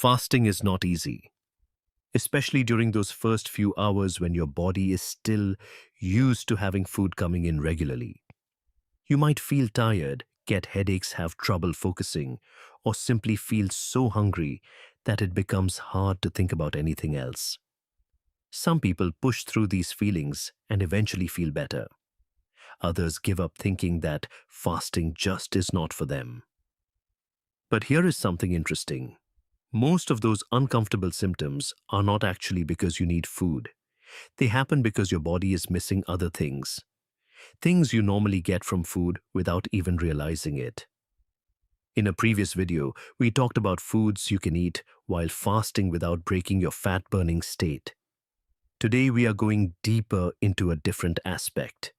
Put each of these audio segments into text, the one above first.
Fasting is not easy, especially during those first few hours when your body is still used to having food coming in regularly. You might feel tired, get headaches, have trouble focusing, or simply feel so hungry that it becomes hard to think about anything else. Some people push through these feelings and eventually feel better. Others give up thinking that fasting just is not for them. But here is something interesting. Most of those uncomfortable symptoms are not actually because you need food. They happen because your body is missing other things, things you normally get from food without even realizing it. In a previous video, we talked about foods you can eat while fasting without breaking your fat-burning state. Today, we are going deeper into a different aspect.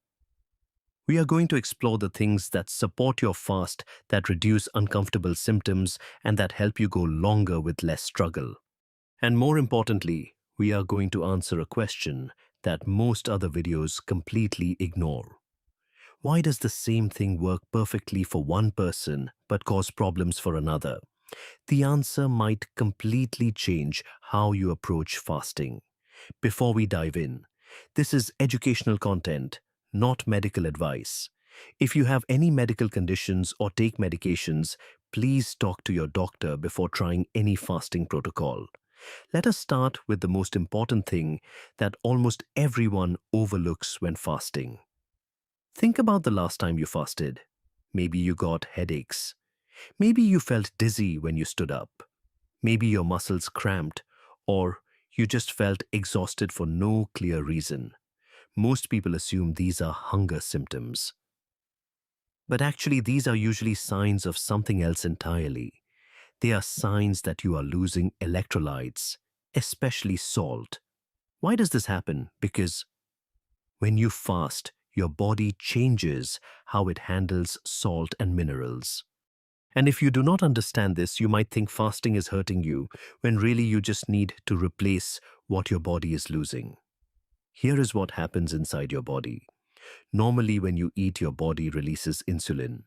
We are going to explore the things that support your fast, that reduce uncomfortable symptoms, and that help you go longer with less struggle. And more importantly, we are going to answer a question that most other videos completely ignore. Why does the same thing work perfectly for one person but cause problems for another? The answer might completely change how you approach fasting. Before we dive in, this is educational content, not medical advice. If you have any medical conditions or take medications, please talk to your doctor before trying any fasting protocol. Let us start with the most important thing that almost everyone overlooks when fasting. Think about the last time you fasted. Maybe you got headaches. Maybe you felt dizzy when you stood up. Maybe your muscles cramped, or you just felt exhausted for no clear reason. Most people assume these are hunger symptoms. But actually, these are usually signs of something else entirely. They are signs that you are losing electrolytes, especially salt. Why does this happen? Because when you fast, your body changes how it handles salt and minerals. And if you do not understand this, you might think fasting is hurting you, when really you just need to replace what your body is losing. Here is what happens inside your body. Normally, when you eat, your body releases insulin.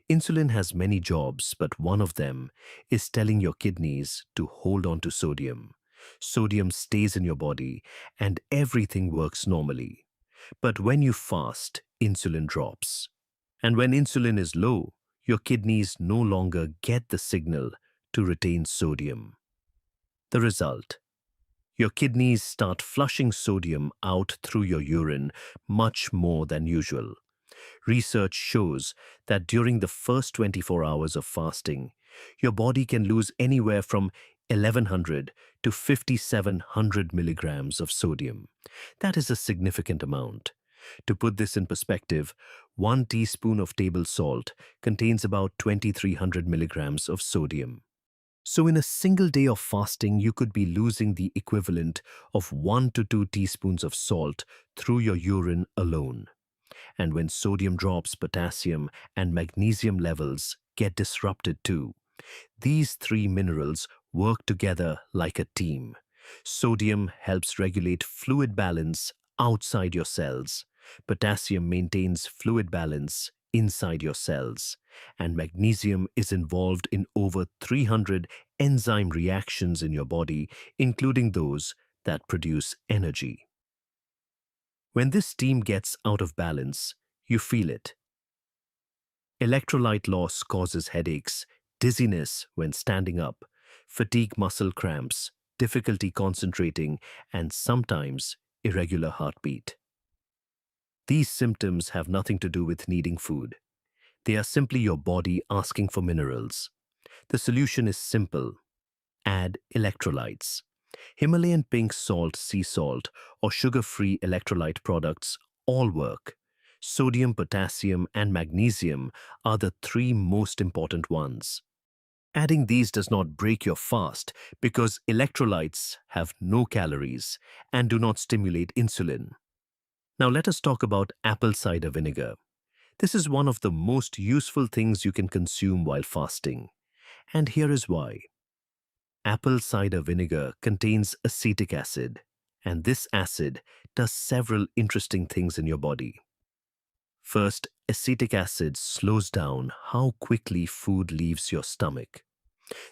Insulin has many jobs, but one of them is telling your kidneys to hold on to sodium. Sodium stays in your body, and everything works normally. But when you fast, insulin drops. And when insulin is low, your kidneys no longer get the signal to retain sodium. The result: your kidneys start flushing sodium out through your urine much more than usual. Research shows that during the first 24 hours of fasting, your body can lose anywhere from 1100 to 5700 milligrams of sodium. That is a significant amount. To put this in perspective, 1 teaspoon of table salt contains about 2300 milligrams of sodium. So in a single day of fasting, you could be losing the equivalent of 1 to 2 teaspoons of salt through your urine alone. And when sodium drops, potassium and magnesium levels get disrupted too. These three minerals work together like a team. Sodium helps regulate fluid balance outside your cells. Potassium maintains fluid balance inside your cells. And magnesium is involved in over 300 enzyme reactions in your body, including those that produce energy. When this team gets out of balance, you feel it. Electrolyte loss causes headaches, dizziness when standing up, fatigue, muscle cramps, difficulty concentrating, and sometimes irregular heartbeat. These symptoms have nothing to do with needing food. They are simply your body asking for minerals. The solution is simple: add electrolytes. Himalayan pink salt, sea salt, or sugar-free electrolyte products all work. Sodium, potassium, and magnesium are the three most important ones. Adding these does not break your fast because electrolytes have no calories and do not stimulate insulin. Now let us talk about apple cider vinegar. This is one of the most useful things you can consume while fasting. And here is why. Apple cider vinegar contains acetic acid, and this acid does several interesting things in your body. First, acetic acid slows down how quickly food leaves your stomach.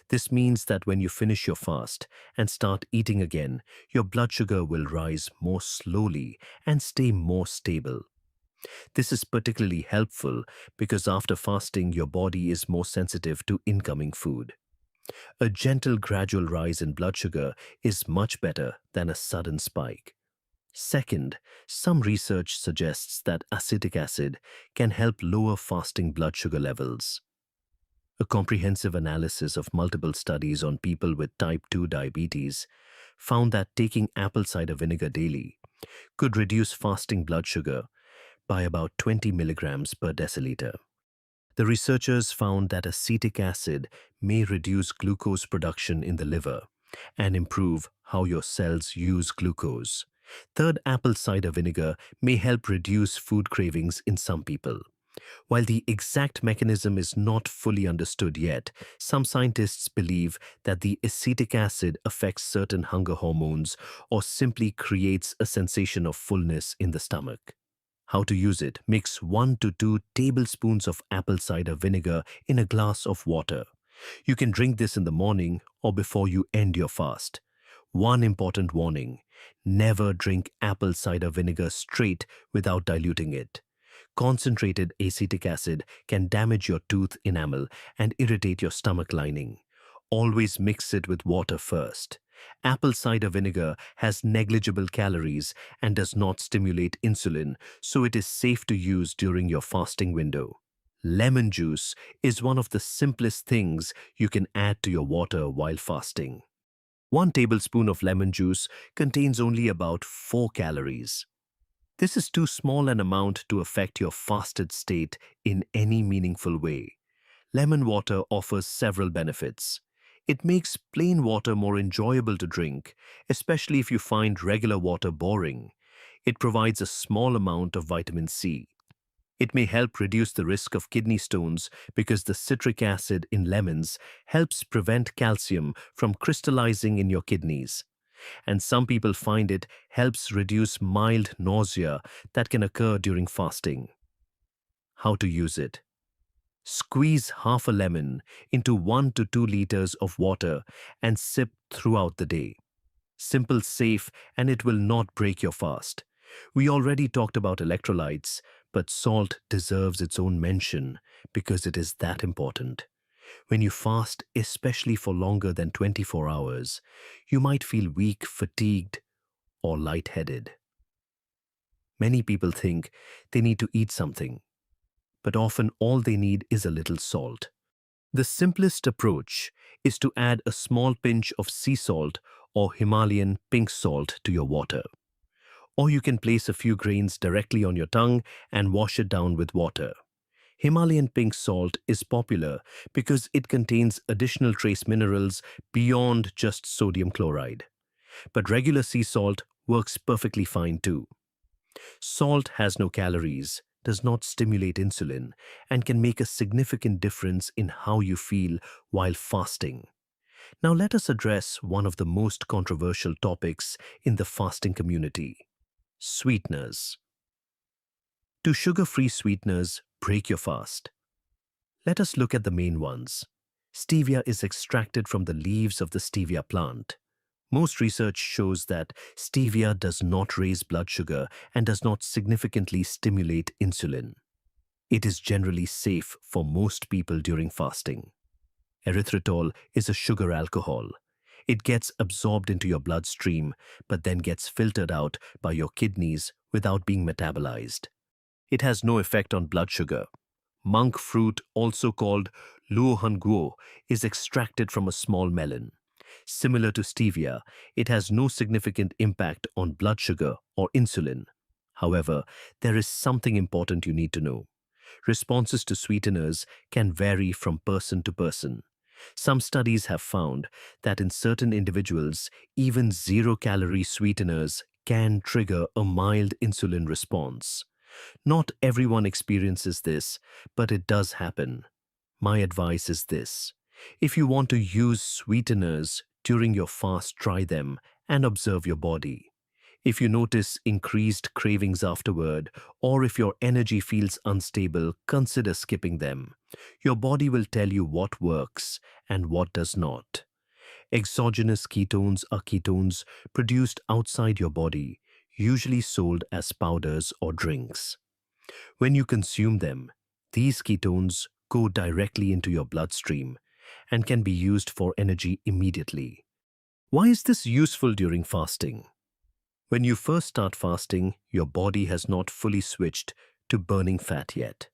This means that when you finish your fast and start eating again, your blood sugar will rise more slowly and stay more stable. This is particularly helpful because after fasting, your body is more sensitive to incoming food. A gentle gradual rise in blood sugar is much better than a sudden spike. Second, some research suggests that acetic acid can help lower fasting blood sugar levels. A comprehensive analysis of multiple studies on people with type 2 diabetes found that taking apple cider vinegar daily could reduce fasting blood sugar by about 20 milligrams per deciliter. The researchers found that acetic acid may reduce glucose production in the liver and improve how your cells use glucose. Third, apple cider vinegar may help reduce food cravings in some people. While the exact mechanism is not fully understood yet, some scientists believe that the acetic acid affects certain hunger hormones or simply creates a sensation of fullness in the stomach. How to use it: mix 1 to 2 tablespoons of apple cider vinegar in a glass of water. You can drink this in the morning or before you end your fast. One important warning: never drink apple cider vinegar straight without diluting it. Concentrated acetic acid can damage your tooth enamel and irritate your stomach lining. Always mix it with water first. Apple cider vinegar has negligible calories and does not stimulate insulin, so it is safe to use during your fasting window. Lemon juice is one of the simplest things you can add to your water while fasting. 1 tablespoon of lemon juice contains only about 4 calories. This is too small an amount to affect your fasted state in any meaningful way. Lemon water offers several benefits. It makes plain water more enjoyable to drink, especially if you find regular water boring. It provides a small amount of vitamin C. It may help reduce the risk of kidney stones because the citric acid in lemons helps prevent calcium from crystallizing in your kidneys. And some people find it helps reduce mild nausea that can occur during fasting. How to use it: squeeze half a lemon into 1 to 2 liters of water and sip throughout the day. Simple, safe, and it will not break your fast. We already talked about electrolytes, but salt deserves its own mention because it is that important. When you fast, especially for longer than 24 hours, you might feel weak, fatigued, or lightheaded. Many people think they need to eat something, but often all they need is a little salt. The simplest approach is to add a small pinch of sea salt or Himalayan pink salt to your water. Or you can place a few grains directly on your tongue and wash it down with water. Himalayan pink salt is popular because it contains additional trace minerals beyond just sodium chloride. But regular sea salt works perfectly fine too. Salt has no calories, does not stimulate insulin, and can make a significant difference in how you feel while fasting. Now let us address one of the most controversial topics in the fasting community: sweeteners. Do sugar-free sweeteners break your fast? Let us look at the main ones. Stevia is extracted from the leaves of the stevia plant. Most research shows that stevia does not raise blood sugar and does not significantly stimulate insulin. It is generally safe for most people during fasting. Erythritol is a sugar alcohol. It gets absorbed into your bloodstream but then gets filtered out by your kidneys without being metabolized. It has no effect on blood sugar. Monk fruit, also called luohanguo, is extracted from a small melon. Similar to stevia, it has no significant impact on blood sugar or insulin. However, there is something important you need to know. Responses to sweeteners can vary from person to person. Some studies have found that in certain individuals, even zero-calorie sweeteners can trigger a mild insulin response. Not everyone experiences this, but it does happen. My advice is this: if you want to use sweeteners during your fast, try them and observe your body. If you notice increased cravings afterward, or if your energy feels unstable, consider skipping them. Your body will tell you what works and what does not. Exogenous ketones are ketones produced outside your body, usually sold as powders or drinks. When you consume them, these ketones go directly into your bloodstream and can be used for energy immediately. Why is this useful during fasting? When you first start fasting, your body has not fully switched to burning fat yet.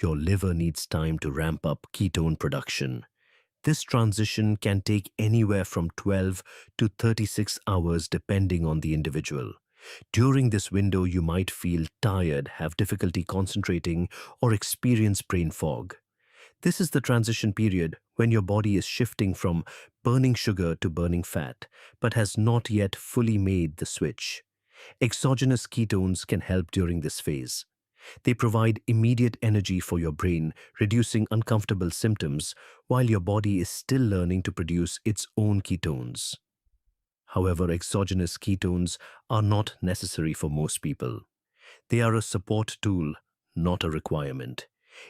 Your liver needs time to ramp up ketone production. This transition can take anywhere from 12 to 36 hours depending on the individual. During this window, you might feel tired, have difficulty concentrating, or experience brain fog. This is the transition period when your body is shifting from burning sugar to burning fat, but has not yet fully made the switch. Exogenous ketones can help during this phase. They provide immediate energy for your brain, reducing uncomfortable symptoms, while your body is still learning to produce its own ketones. However, exogenous ketones are not necessary for most people. They are a support tool, not a requirement.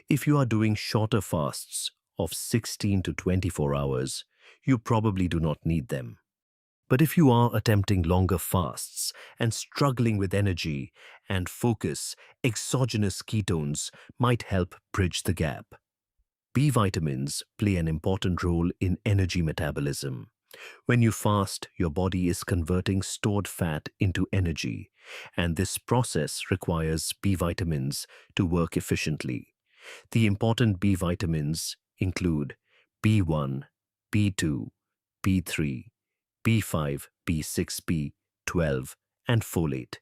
If you are doing shorter fasts of 16 to 24 hours, you probably do not need them. But if you are attempting longer fasts and struggling with energy and focus, exogenous ketones might help bridge the gap. B vitamins play an important role in energy metabolism. When you fast, your body is converting stored fat into energy, and this process requires B vitamins to work efficiently. The important B vitamins include B1, B2, B3, B5, B6, B12, and folate.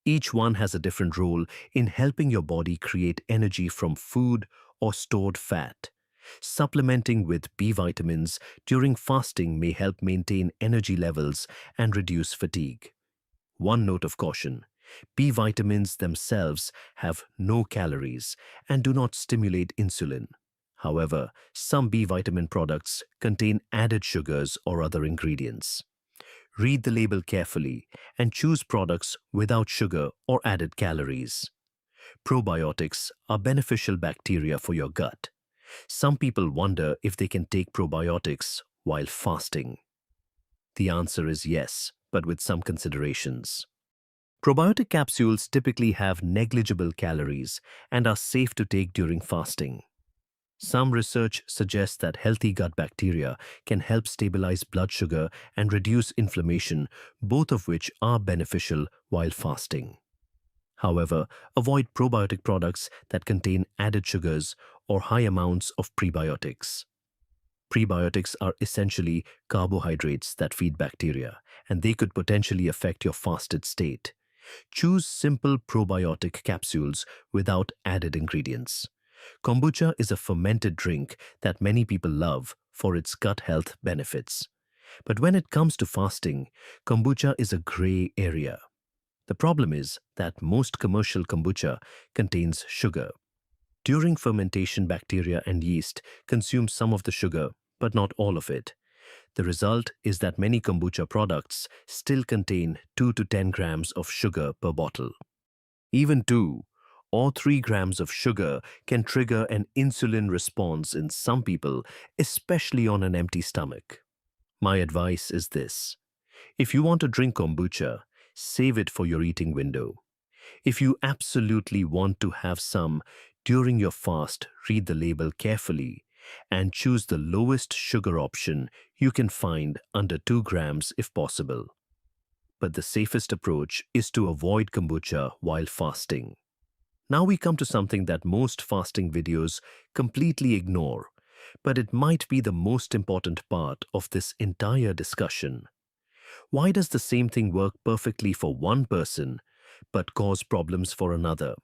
Each one has a different role in helping your body create energy from food or stored fat. Supplementing with B vitamins during fasting may help maintain energy levels and reduce fatigue. One note of caution: B vitamins themselves have no calories and do not stimulate insulin. However, some B vitamin products contain added sugars or other ingredients. Read the label carefully and choose products without sugar or added calories. Probiotics are beneficial bacteria for your gut. Some people wonder if they can take probiotics while fasting. The answer is yes, but with some considerations. Probiotic capsules typically have negligible calories and are safe to take during fasting. Some research suggests that healthy gut bacteria can help stabilize blood sugar and reduce inflammation, both of which are beneficial while fasting. However, avoid probiotic products that contain added sugars or high amounts of prebiotics. Prebiotics are essentially carbohydrates that feed bacteria, and they could potentially affect your fasted state. Choose simple probiotic capsules without added ingredients. Kombucha is a fermented drink that many people love for its gut health benefits. But when it comes to fasting, kombucha is a gray area. The problem is that most commercial kombucha contains sugar. During fermentation, bacteria and yeast consume some of the sugar, but not all of it. The result is that many kombucha products still contain 2 to 10 grams of sugar per bottle. Even 2 or 3 grams of sugar can trigger an insulin response in some people, especially on an empty stomach. My advice is this: if you want to drink kombucha, save it for your eating window. If you absolutely want to have some during your fast, read the label carefully and choose the lowest sugar option you can find under 2 grams if possible. But the safest approach is to avoid kombucha while fasting. Now we come to something that most fasting videos completely ignore, but it might be the most important part of this entire discussion. Why does the same thing work perfectly for one person but cause problems for another?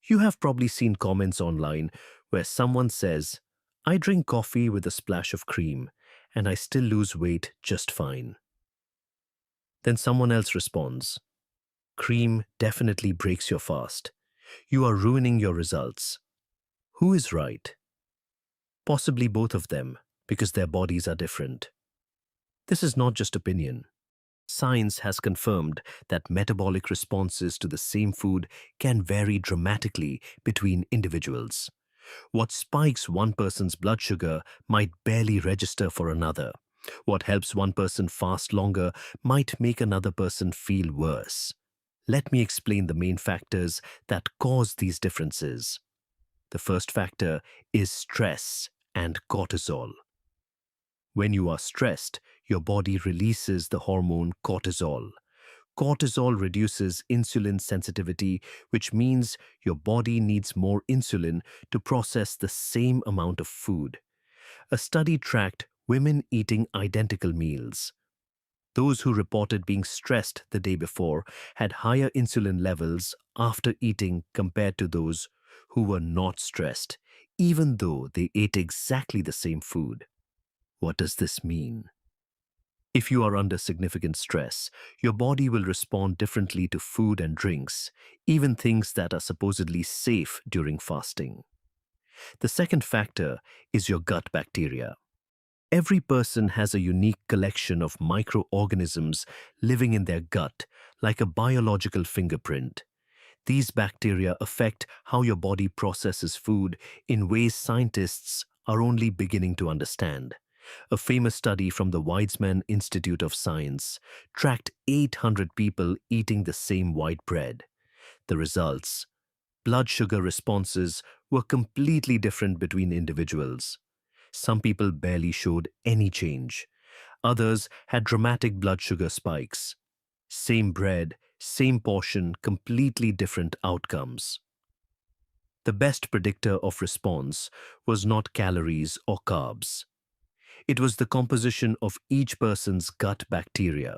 You have probably seen comments online where someone says, "I drink coffee with a splash of cream and I still lose weight just fine." Then someone else responds, "Cream definitely breaks your fast. You are ruining your results." Who is right? Possibly both of them, because their bodies are different. This is not just opinion. Science has confirmed that metabolic responses to the same food can vary dramatically between individuals. What spikes one person's blood sugar might barely register for another. What helps one person fast longer might make another person feel worse. Let me explain the main factors that cause these differences. The first factor is stress and cortisol. When you are stressed, your body releases the hormone cortisol. Cortisol reduces insulin sensitivity, which means your body needs more insulin to process the same amount of food. A study tracked women eating identical meals. Those who reported being stressed the day before had higher insulin levels after eating compared to those who were not stressed, even though they ate exactly the same food. What does this mean? If you are under significant stress, your body will respond differently to food and drinks, even things that are supposedly safe during fasting. The second factor is your gut bacteria. Every person has a unique collection of microorganisms living in their gut, like a biological fingerprint. These bacteria affect how your body processes food in ways scientists are only beginning to understand. A famous study from the Weizmann Institute of Science tracked 800 people eating the same white bread. The results: blood sugar responses were completely different between individuals. Some people barely showed any change. Others had dramatic blood sugar spikes. Same bread, same portion, completely different outcomes. The best predictor of response was not calories or carbs. It was the composition of each person's gut bacteria.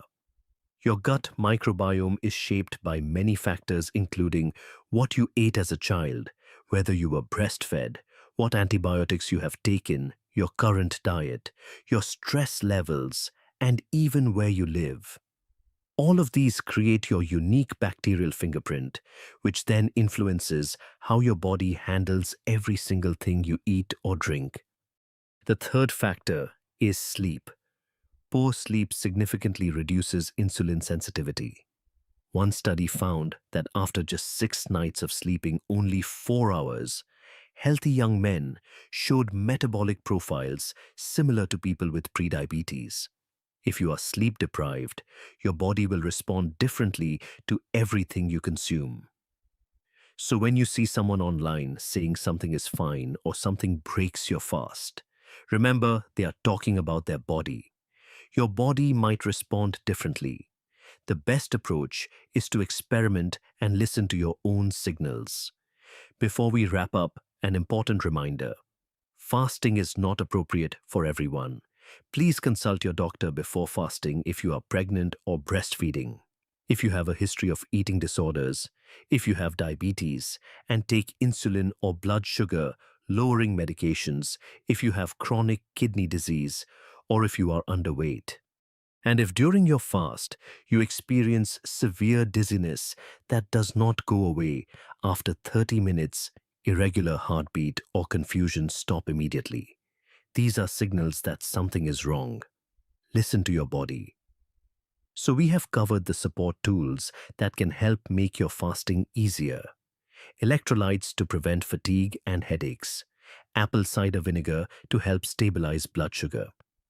Your gut microbiome is shaped by many factors, including what you ate as a child, whether you were breastfed, what antibiotics you have taken, your current diet, your stress levels, and even where you live. All of these create your unique bacterial fingerprint, which then influences how your body handles every single thing you eat or drink. The third factor is sleep. Poor sleep significantly reduces insulin sensitivity. One study found that after just 6 nights of sleeping only 4 hours, healthy young men showed metabolic profiles similar to people with prediabetes. If you are sleep deprived, your body will respond differently to everything you consume. So when you see someone online saying something is fine or something breaks your fast, remember they are talking about their body. Your body might respond differently. The best approach is to experiment and listen to your own signals. Before we wrap up, an important reminder: fasting is not appropriate for everyone. Please consult your doctor before fasting if you are pregnant or breastfeeding, if you have a history of eating disorders, if you have diabetes and take insulin or blood sugar lowering medications, if you have chronic kidney disease, or if you are underweight. And if during your fast you experience severe dizziness that does not go away after 30 minutes, irregular heartbeat, or confusion, stop immediately. These are signals that something is wrong. Listen to your body. So we have covered the support tools that can help make your fasting easier. Electrolytes to prevent fatigue and headaches. Apple cider vinegar to help stabilize blood sugar.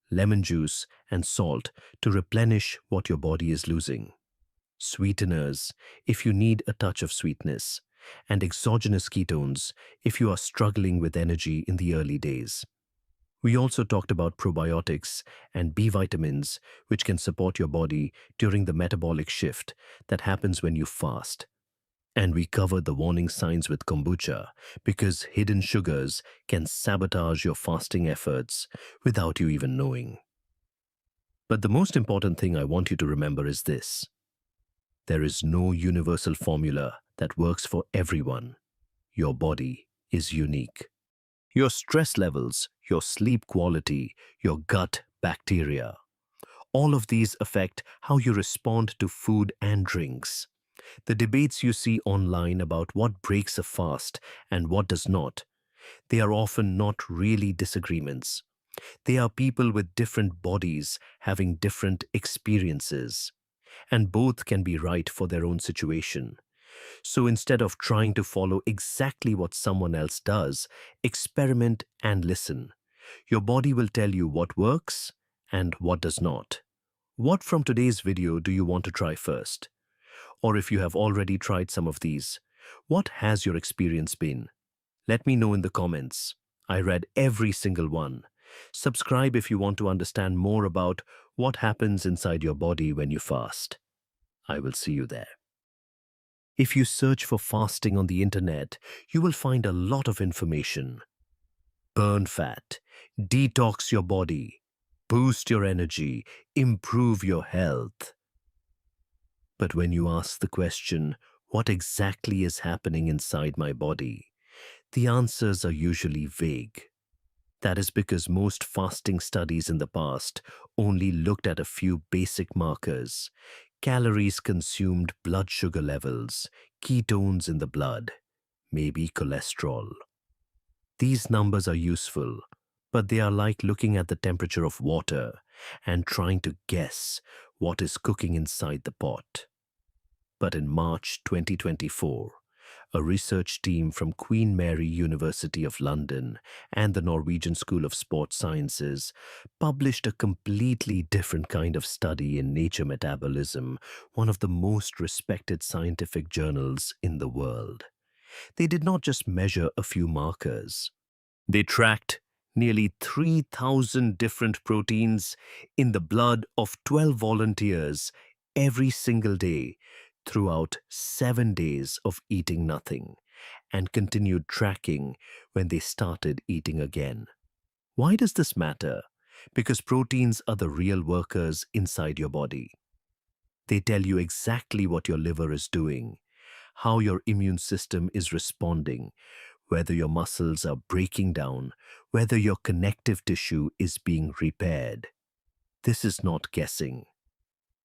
Lemon juice and salt to replenish what your body is losing. Sweeteners if you need a touch of sweetness. And exogenous ketones if you are struggling with energy in the early days. We also talked about probiotics and B vitamins, which can support your body during the metabolic shift that happens when you fast. And we covered the warning signs with kombucha, because hidden sugars can sabotage your fasting efforts without you even knowing. But the most important thing I want you to remember is this: there is no universal formula that works for everyone. Your body is unique. Your stress levels, your sleep quality, your gut bacteria, all of these affect how you respond to food and drinks. The debates you see online about what breaks a fast and what does not, they are often not really disagreements. They are people with different bodies having different experiences, and both can be right for their own situation. So instead of trying to follow exactly what someone else does, experiment and listen. Your body will tell you what works and what does not. What from today's video do you want to try first? Or if you have already tried some of these, what has your experience been? Let me know in the comments. I read every single one. Subscribe if you want to understand more about what happens inside your body when you fast. I will see you there. If you search for fasting on the internet, you will find a lot of information. Burn fat, detox your body, boost your energy, improve your health. But when you ask the question, what exactly is happening inside my body? The answers are usually vague. That is because most fasting studies in the past only looked at a few basic markers: calories consumed, blood sugar levels, ketones in the blood, maybe cholesterol. These numbers are useful, but they are like looking at the temperature of water and trying to guess what is cooking inside the pot. But in March 2024, a research team from Queen Mary University of London and the Norwegian School of Sports Sciences published a completely different kind of study in Nature Metabolism, one of the most respected scientific journals in the world. They did not just measure a few markers. They tracked nearly 3,000 different proteins in the blood of 12 volunteers every single day throughout 7 days of eating nothing, and continued tracking when they started eating again. Why does this matter? Because proteins are the real workers inside your body. They tell you exactly what your liver is doing, how your immune system is responding, whether your muscles are breaking down, whether your connective tissue is being repaired. This is not guessing.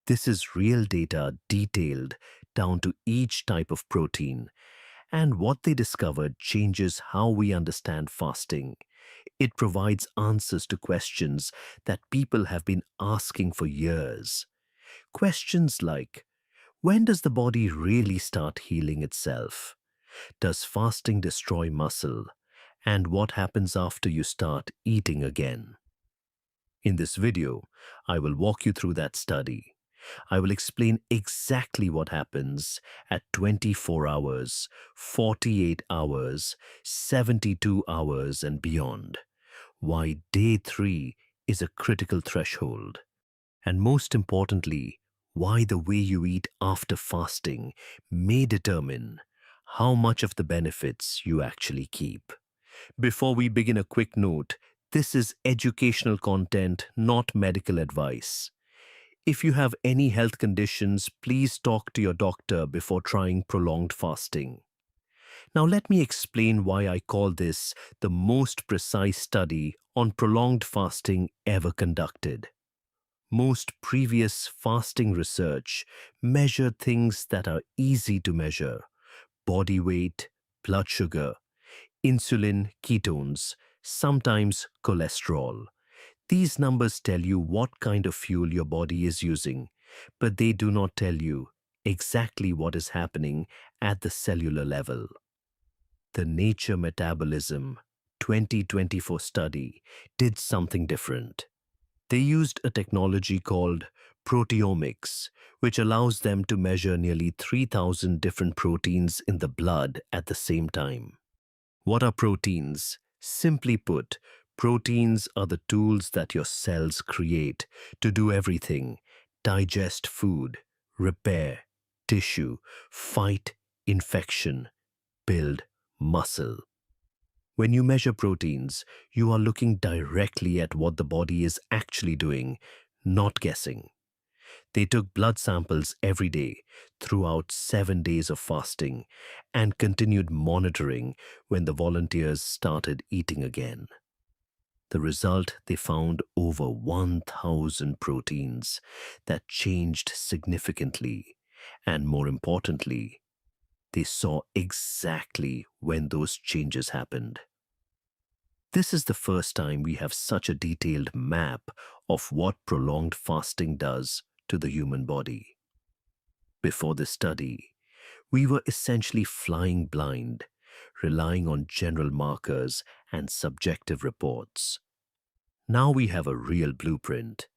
This is real data detailed down to each type of protein, and what they discovered changes how we understand fasting. It provides answers to questions that people have been asking for years. Questions like, when does the body really start healing itself? Does fasting destroy muscle? And what happens after you start eating again? In this video, I will walk you through that study. I will explain exactly what happens at 24 hours, 48 hours, 72 hours, and beyond. Why day 3 is a critical threshold. And most importantly, why the way you eat after fasting may determine how much of the benefits you actually keep. Before we begin, a quick note: this is educational content, not medical advice. If you have any health conditions, please talk to your doctor before trying prolonged fasting. Now, let me explain why I call this the most precise study on prolonged fasting ever conducted. Most previous fasting research measured things that are easy to measure: body weight, blood sugar, insulin, ketones, sometimes cholesterol. These numbers tell you what kind of fuel your body is using, but they do not tell you exactly what is happening at the cellular level. The Nature Metabolism 2024 study did something different. They used a technology called proteomics, which allows them to measure nearly 3,000 different proteins in the blood at the same time. What are proteins? Simply put, proteins are the tools that your cells create to do everything: digest food, repair tissue, fight infection, build muscle. When you measure proteins, you are looking directly at what the body is actually doing, not guessing. They took blood samples every day throughout 7 days of fasting and continued monitoring when the volunteers started eating again. The result: they found over 1,000 proteins that changed significantly, and more importantly, they saw exactly when those changes happened. This is the first time we have such a detailed map of what prolonged fasting does to the human body. Before this study, We were essentially flying blind, relying on general markers and subjective reports. Now we have a real blueprint.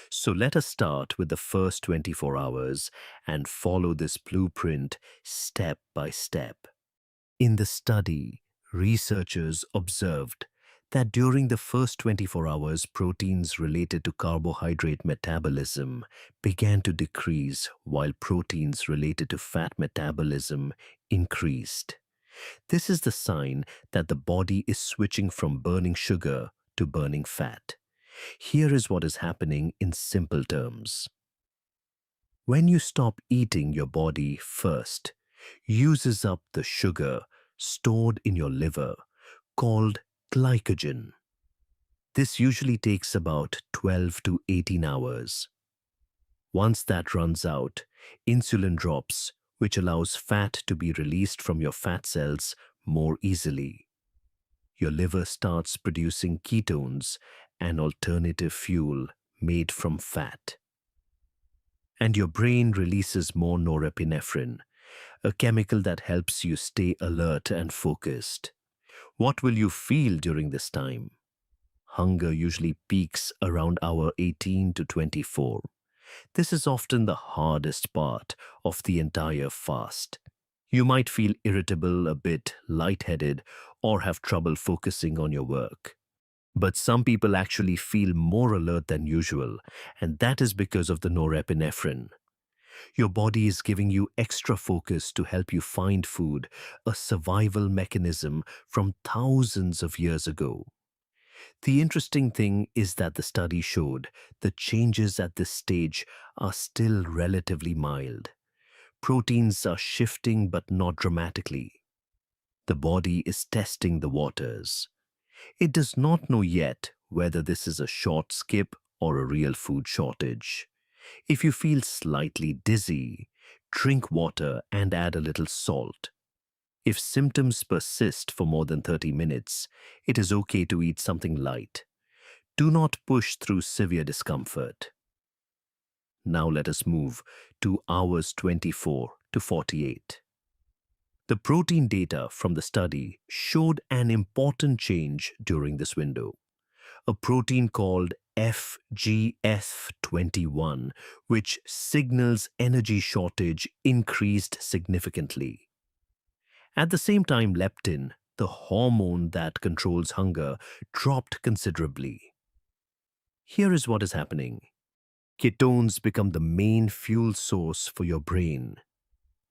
So let us start with the first 24 hours and follow this blueprint step by step. In the study, researchers observed that during the first 24 hours, proteins related to carbohydrate metabolism began to decrease while proteins related to fat metabolism increased. This is the sign that the body is switching from burning sugar to burning fat. Here is what is happening in simple terms. When you stop eating, your body first uses up the sugar stored in your liver called glycogen. This usually takes about 12 to 18 hours. Once that runs out, insulin drops, which allows fat to be released from your fat cells more easily. Your liver starts producing ketones, an alternative fuel made from fat. And your brain releases more norepinephrine, a chemical that helps you stay alert and focused. What will you feel during this time? Hunger usually peaks around hour 18 to 24. This is often the hardest part of the entire fast. You might feel irritable, a bit lightheaded, or have trouble focusing on your work. But some people actually feel more alert than usual, and that is because of the norepinephrine. Your body is giving you extra focus to help you find food, a survival mechanism from thousands of years ago. The interesting thing is that the study showed the changes at this stage are still relatively mild. Proteins are shifting but not dramatically. The body is testing the waters. It does not know yet whether this is a short skip or a real food shortage. If you feel slightly dizzy, drink water and add a little salt. If symptoms persist for more than 30 minutes, it is okay to eat something light. Do not push through severe discomfort. Now let us move to hours 24 to 48. The protein data from the study showed an important change during this window. A protein called FGF21, which signals energy shortage, increased significantly. At the same time, leptin, the hormone that controls hunger, dropped considerably. Here is what is happening. Ketones become the main fuel source for your brain.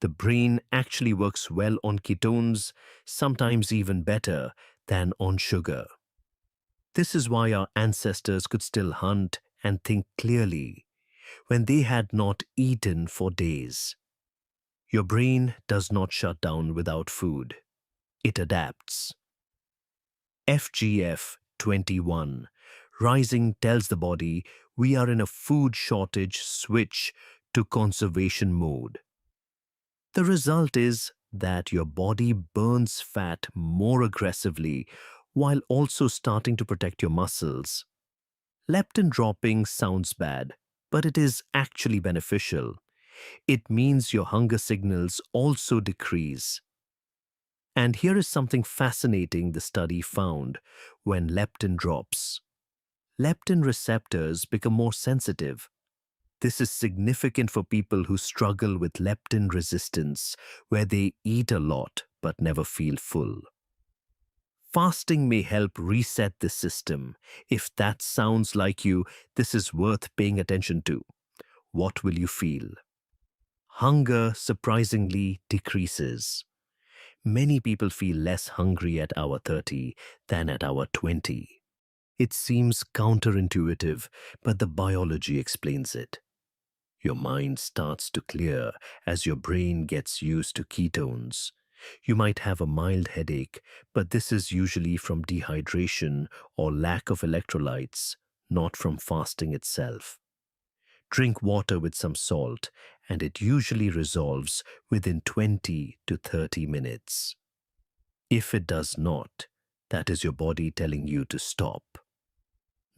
The brain actually works well on ketones, sometimes even better than on sugar. This is why our ancestors could still hunt and think clearly when they had not eaten for days. Your brain does not shut down without food. It adapts. FGF21 rising tells the body we are in a food shortage, switch to conservation mode. The result is that your body burns fat more aggressively while also starting to protect your muscles. Leptin dropping sounds bad, but it is actually beneficial. It means your hunger signals also decrease. And here is something fascinating the study found when leptin drops. Leptin receptors become more sensitive. This is significant for people who struggle with leptin resistance, where they eat a lot but never feel full. Fasting may help reset this system. If that sounds like you, this is worth paying attention to. What will you feel? Hunger surprisingly decreases. Many people feel less hungry at hour 30 than at hour 20. It seems counterintuitive, but the biology explains it. Your mind starts to clear as your brain gets used to ketones. You might have a mild headache, but this is usually from dehydration or lack of electrolytes, not from fasting itself. Drink water with some salt, and it usually resolves within 20 to 30 minutes. If it does not, that is your body telling you to stop.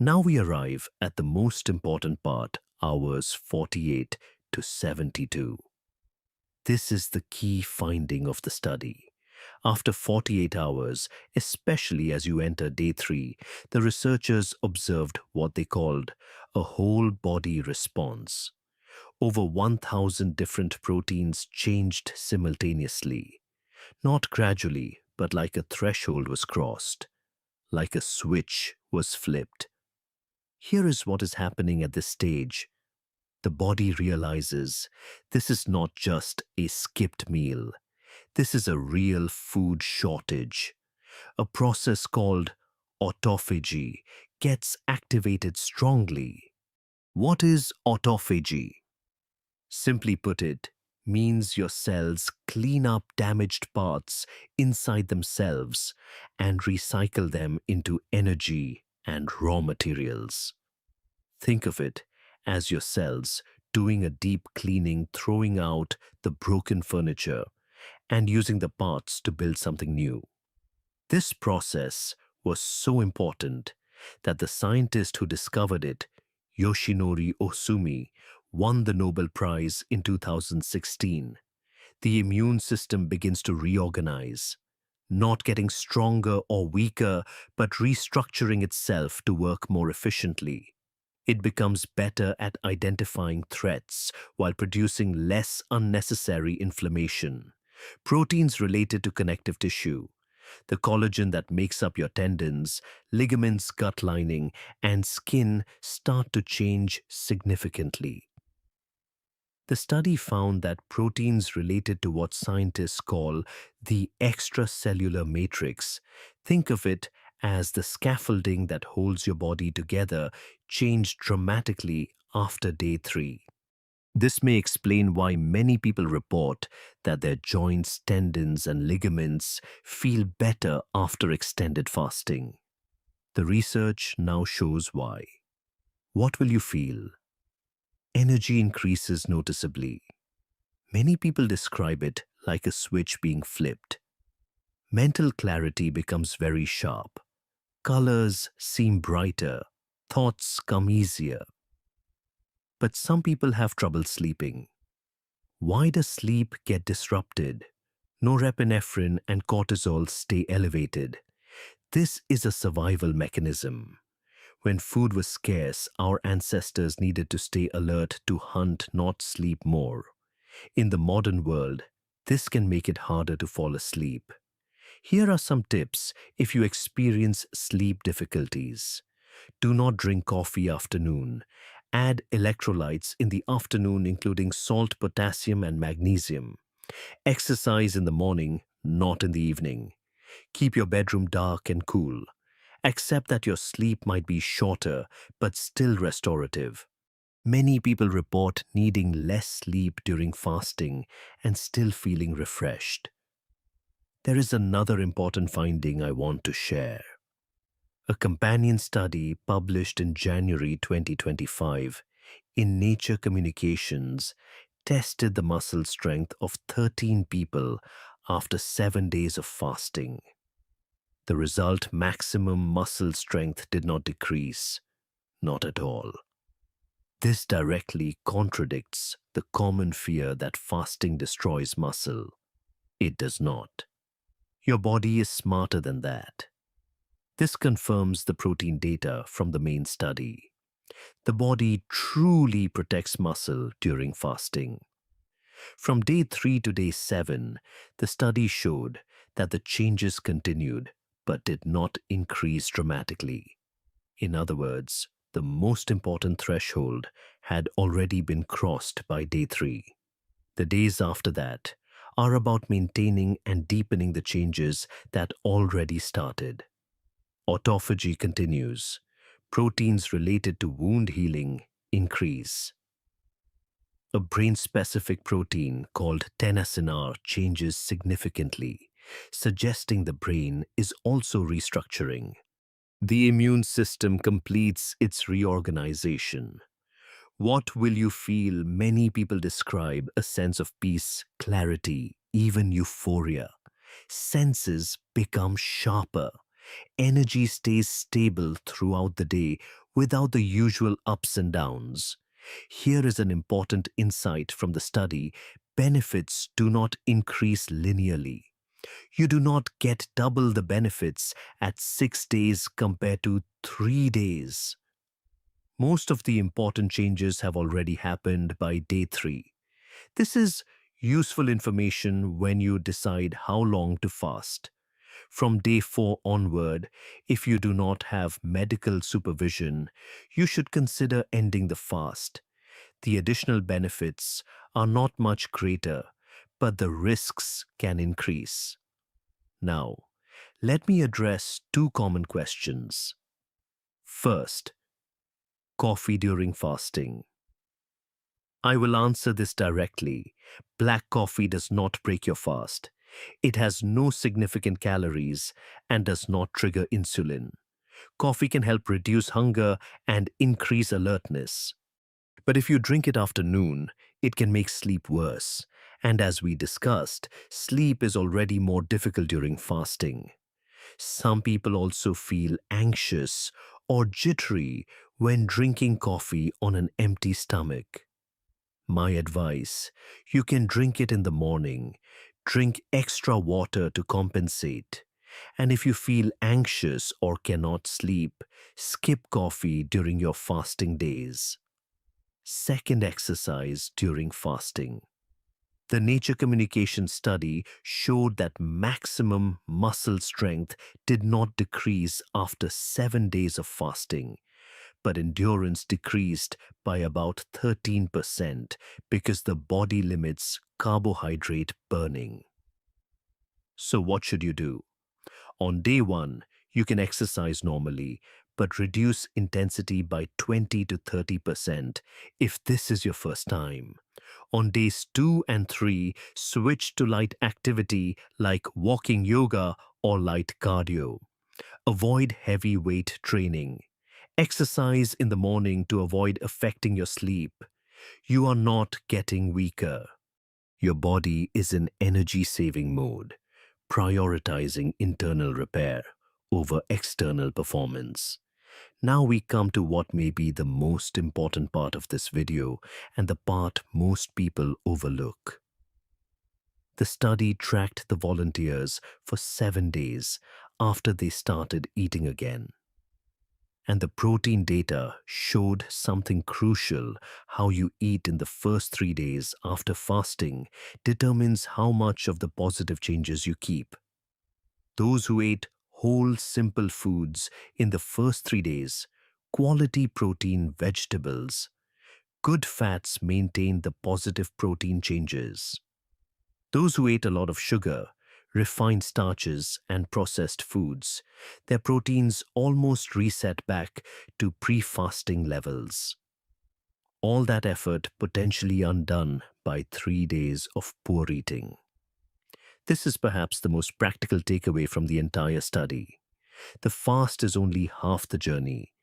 Now we arrive at the most important part, hours 48 to 72. This is the key finding of the study. After 48 hours, especially as you enter day 3, the researchers observed what they called a whole body response. Over 1,000 different proteins changed simultaneously, not gradually, but like a threshold was crossed, like a switch was flipped. Here is what is happening at this stage. The body realizes this is not just a skipped meal. This is a real food shortage. A process called autophagy gets activated strongly. What is autophagy? Simply put it, means your cells clean up damaged parts inside themselves and recycle them into energy and raw materials. Think of it as your cells doing a deep cleaning, throwing out the broken furniture and using the parts to build something new. This process was so important that the scientist who discovered it, Yoshinori Ohsumi, won the Nobel Prize in 2016. The immune system begins to reorganize, not getting stronger or weaker, but restructuring itself to work more efficiently. It becomes better at identifying threats while producing less unnecessary inflammation. Proteins related to connective tissue, the collagen that makes up your tendons, ligaments, gut lining, and skin start to change significantly. The study found that proteins related to what scientists call the extracellular matrix, think of it as the scaffolding that holds your body together, changed dramatically after day 3. This may explain why many people report that their joints, tendons, and ligaments feel better after extended fasting. The research now shows why. What will you feel? Energy increases noticeably. Many people describe it like a switch being flipped. Mental clarity becomes very sharp. Colors seem brighter. Thoughts come easier. But some people have trouble sleeping. Why does sleep get disrupted? Norepinephrine and cortisol stay elevated. This is a survival mechanism. When food was scarce, our ancestors needed to stay alert to hunt, not sleep more. In the modern world, this can make it harder to fall asleep. Here are some tips if you experience sleep difficulties. Do not drink coffee afternoon. Add electrolytes in the afternoon, including salt, potassium, and magnesium. Exercise in the morning, not in the evening. Keep your bedroom dark and cool. Accept that your sleep might be shorter, but still restorative. Many people report needing less sleep during fasting and still feeling refreshed. There is another important finding I want to share. A companion study published in January 2025 in Nature Communications tested the muscle strength of 13 people after 7 days of fasting. The result, maximum muscle strength did not decrease, not at all. This directly contradicts the common fear that fasting destroys muscle. It does not. Your body is smarter than that. This confirms the protein data from the main study. The body truly protects muscle during fasting. From day 3 to day 7, the study showed that the changes continued but did not increase dramatically. In other words, the most important threshold had already been crossed by day 3. The days after that are about maintaining and deepening the changes that already started. Autophagy continues. Proteins related to wound healing increase. A brain-specific protein called tenascin changes significantly, suggesting the brain is also restructuring. The immune system completes its reorganization. What will you feel? Many people describe a sense of peace, clarity, even euphoria. Senses become sharper. Energy stays stable throughout the day without the usual ups and downs. Here is an important insight from the study. benefits do not increase linearly. You do not get double the benefits at 6 days compared to 3 days. Most of the important changes have already happened by day 3. This is useful information when you decide how long to fast. From day 4 onward, if you do not have medical supervision, you should consider ending the fast. The additional benefits are not much greater, but the risks can increase. Now, let me address 2 common questions. First, coffee during fasting. I will answer this directly. Black coffee does not break your fast. It has no significant calories and does not trigger insulin. Coffee can help reduce hunger and increase alertness. But if you drink it after noon, it can make sleep worse. And as we discussed, sleep is already more difficult during fasting. Some people also feel anxious or jittery when drinking coffee on an empty stomach. My advice: you can drink it in the morning. Drink extra water to compensate. And if you feel anxious or cannot sleep, skip coffee during your fasting days. Second, exercise during fasting. The Nature Communication study showed that maximum muscle strength did not decrease after 7 days of fasting, but endurance decreased by about 13% because the body limits carbohydrate burning. So what should you do? On day 1, you can exercise normally, but reduce intensity by 20 to 30% if this is your first time. On days 2 and 3, switch to light activity like walking yoga or light cardio. Avoid heavy weight training. Exercise in the morning to avoid affecting your sleep. You are not getting weaker. Your body is in energy-saving mode, prioritizing internal repair over external performance. Now we come to what may be the most important part of this video and the part most people overlook. The study tracked the volunteers for 7 days after they started eating again. And the protein data showed something crucial: how you eat in the first 3 days after fasting determines how much of the positive changes you keep. Those who ate whole, simple foods in the first 3 days, quality protein vegetables, good fats maintained the positive protein changes. Those who ate a lot of sugar, refined starches, and processed foods, their proteins almost reset back to pre-fasting levels. All that effort potentially undone by 3 days of poor eating. This is perhaps the most practical takeaway from the entire study. The fast is only half the journey.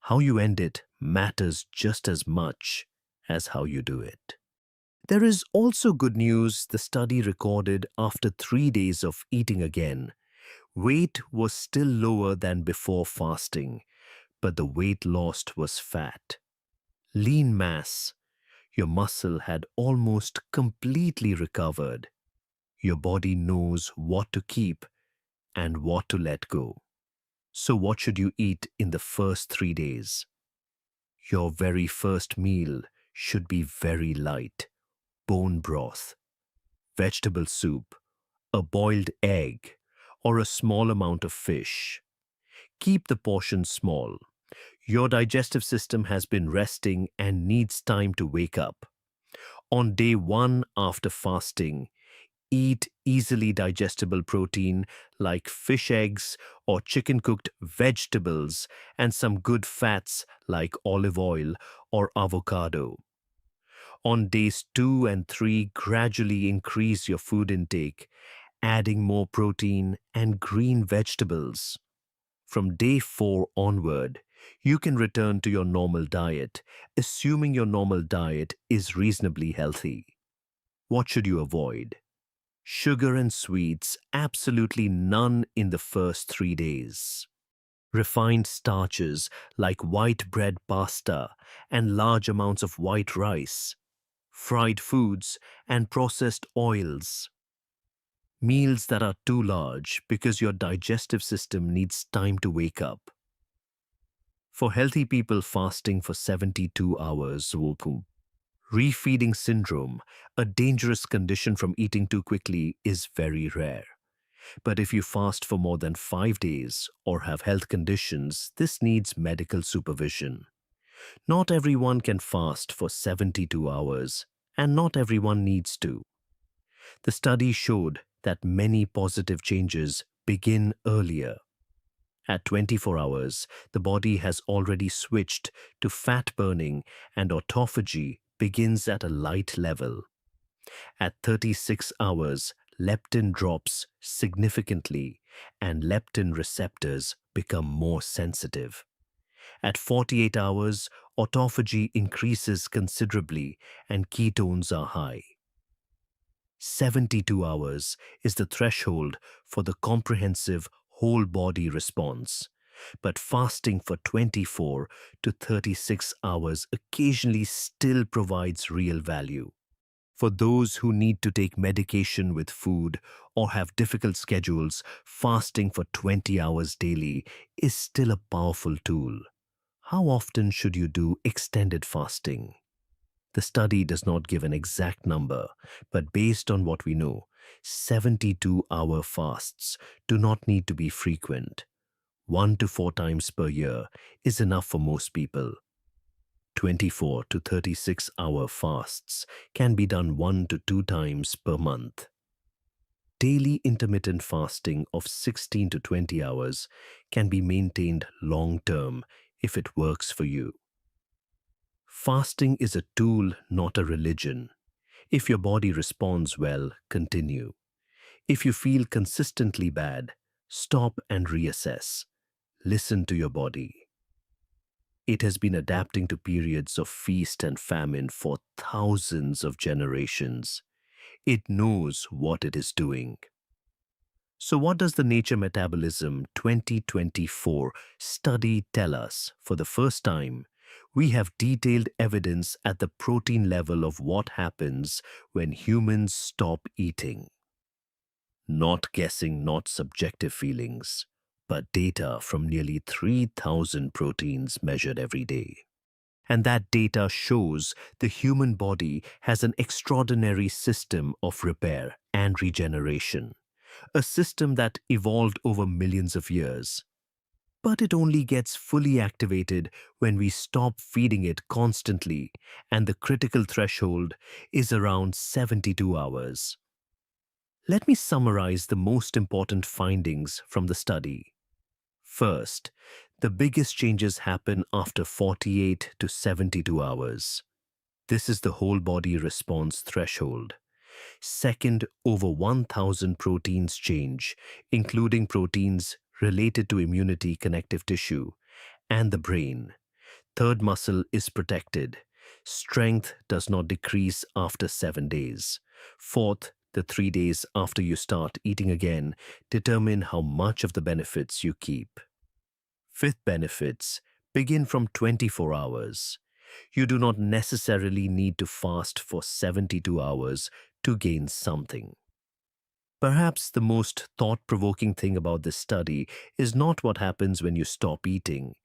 How you end it matters just as much as how you do it. There is also good news. The study recorded after 3 days of eating again, weight was still lower than before fasting, but the weight lost was fat. Lean mass. Your muscle had almost completely recovered. Your body knows what to keep and what to let go. So what should you eat in the first 3 days? Your very first meal should be very light: bone broth, vegetable soup, a boiled egg, or a small amount of fish. Keep the portion small. Your digestive system has been resting and needs time to wake up. On day 1 after fasting, eat easily digestible protein like fish eggs or chicken-cooked vegetables and some good fats like olive oil or avocado. On days 2 and 3, gradually increase your food intake, adding more protein and green vegetables. From day 4 onward, you can return to your normal diet, assuming your normal diet is reasonably healthy. What should you avoid? Sugar and sweets, absolutely none in the first 3 days. Refined starches like white bread pasta and large amounts of white rice. fried foods, and processed oils. Meals that are too large because your digestive system needs time to wake up. For healthy people, fasting for 72 hours, refeeding syndrome, a dangerous condition from eating too quickly, is very rare. But if you fast for more than 5 days or have health conditions, this needs medical supervision. Not everyone can fast for 72 hours, and not everyone needs to. The study showed that many positive changes begin earlier. At 24 hours, the body has already switched to fat burning, and autophagy begins at a light level. At 36 hours, leptin drops significantly and leptin receptors become more sensitive. At 48 hours, autophagy increases considerably and ketones are high. 72 hours is the threshold for the comprehensive whole body response, but fasting for 24 to 36 hours occasionally still provides real value. For those who need to take medication with food or have difficult schedules, fasting for 20 hours daily is still a powerful tool. How often should you do extended fasting? The study does not give an exact number, but based on what we know, 72-hour fasts do not need to be frequent. 1 to 4 times per year is enough for most people. 24 to 36-hour fasts can be done 1 to 2 times per month. Daily intermittent fasting of 16 to 20 hours can be maintained long-term if it works for you. Fasting is a tool, not a religion. If your body responds well, continue. If you feel consistently bad, stop and reassess. Listen to your body. It has been adapting to periods of feast and famine for thousands of generations. It knows what it is doing. So what does the Nature Metabolism 2024 study tell us? For the first time, we have detailed evidence at the protein level of what happens when humans stop eating. Not guessing, not subjective feelings, but data from nearly 3,000 proteins measured every day. And that data shows the human body has an extraordinary system of repair and regeneration, a system that evolved over millions of years. But it only gets fully activated when we stop feeding it constantly, and the critical threshold is around 72 hours. Let me summarize the most important findings from the study. First, the biggest changes happen after 48 to 72 hours. This is the whole body response threshold. Second, over 1,000 proteins change, including proteins related to immunity, connective tissue, and the brain. Third, muscle is protected. Strength does not decrease after 7 days. Fourth, the 3 days after you start eating again determine how much of the benefits you keep. Fifth, benefits begin from 24 hours. You do not necessarily need to fast for 72 hours to gain something. Perhaps the most thought-provoking thing about this study is not what happens when you stop eating.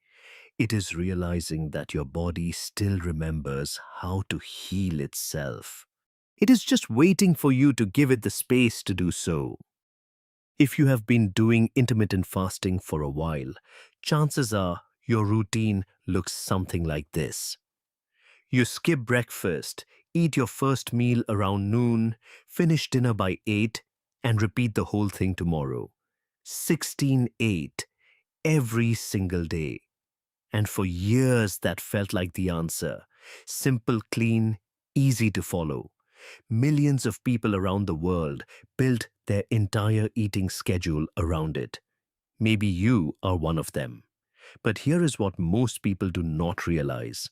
It is realizing that your body still remembers how to heal itself. It is just waiting for you to give it the space to do so. If you have been doing intermittent fasting for a while, chances are your routine looks something like this. You skip breakfast, eat your first meal around noon, finish dinner by 8, and repeat the whole thing tomorrow. 16-8, every single day. And for years that felt like the answer. Simple, clean, easy to follow. Millions of people around the world built their entire eating schedule around it. Maybe you are one of them. But here is what most people do not realize.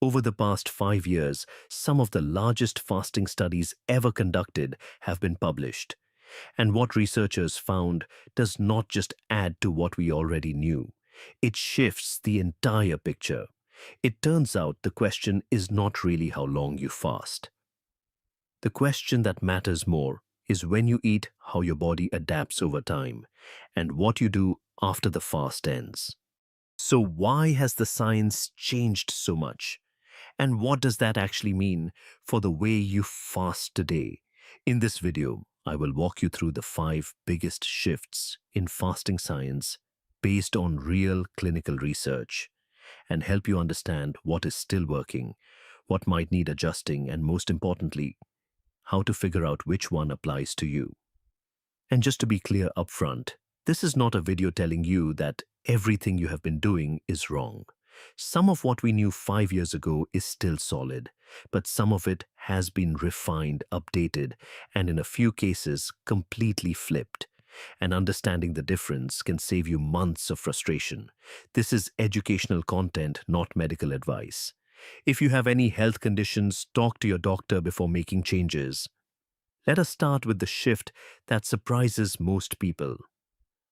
Over the past 5 years, some of the largest fasting studies ever conducted have been published. And what researchers found does not just add to what we already knew. It shifts the entire picture. It turns out the question is not really how long you fast. The question that matters more is when you eat, how your body adapts over time, and what you do after the fast ends. So, why has the science changed so much? And what does that actually mean for the way you fast today? In this video, I will walk you through the 5 biggest shifts in fasting science based on real clinical research and help you understand what is still working, what might need adjusting, and most importantly, how to figure out which one applies to you. And just to be clear upfront, this is not a video telling you that everything you have been doing is wrong. Some of what we knew 5 years ago is still solid, but some of it has been refined, updated, and in a few cases, completely flipped. And understanding the difference can save you months of frustration. This is educational content, not medical advice. If you have any health conditions, talk to your doctor before making changes. Let us start with the shift that surprises most people.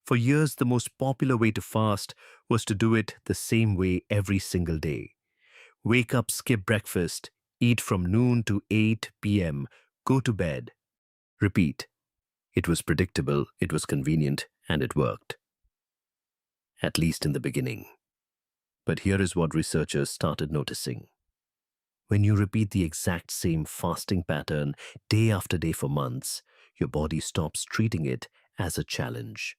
For years, the most popular way to fast was to do it the same way every single day. Wake up, skip breakfast, eat from noon to 8 p.m., go to bed. Repeat. It was predictable, it was convenient, and it worked. At least in the beginning. But here is what researchers started noticing. When you repeat the exact same fasting pattern day after day for months, your body stops treating it as a challenge.